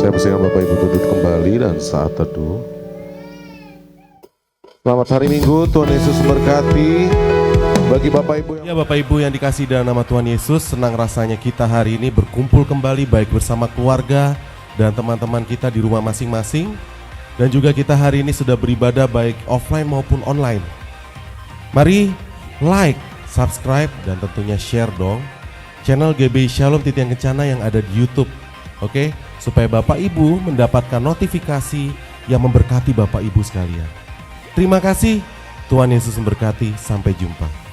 Saya persilakan Bapak Ibu duduk kembali dan saat teduh. Selamat hari Minggu, Tuhan Yesus memberkati. Bagi Bapak Ibu yang Ya Bapak Ibu yang dikasihi dalam nama Tuhan Yesus, senang rasanya kita hari ini berkumpul kembali baik bersama keluarga dan teman-teman kita di rumah masing-masing. Dan juga kita hari ini sudah beribadah baik offline maupun online. Mari like, subscribe, dan tentunya share dong channel GBI Shalom Titian Kencana yang ada di YouTube. Oke, supaya Bapak Ibu mendapatkan notifikasi yang memberkati Bapak Ibu sekalian. Terima kasih, Tuhan Yesus memberkati, sampai jumpa.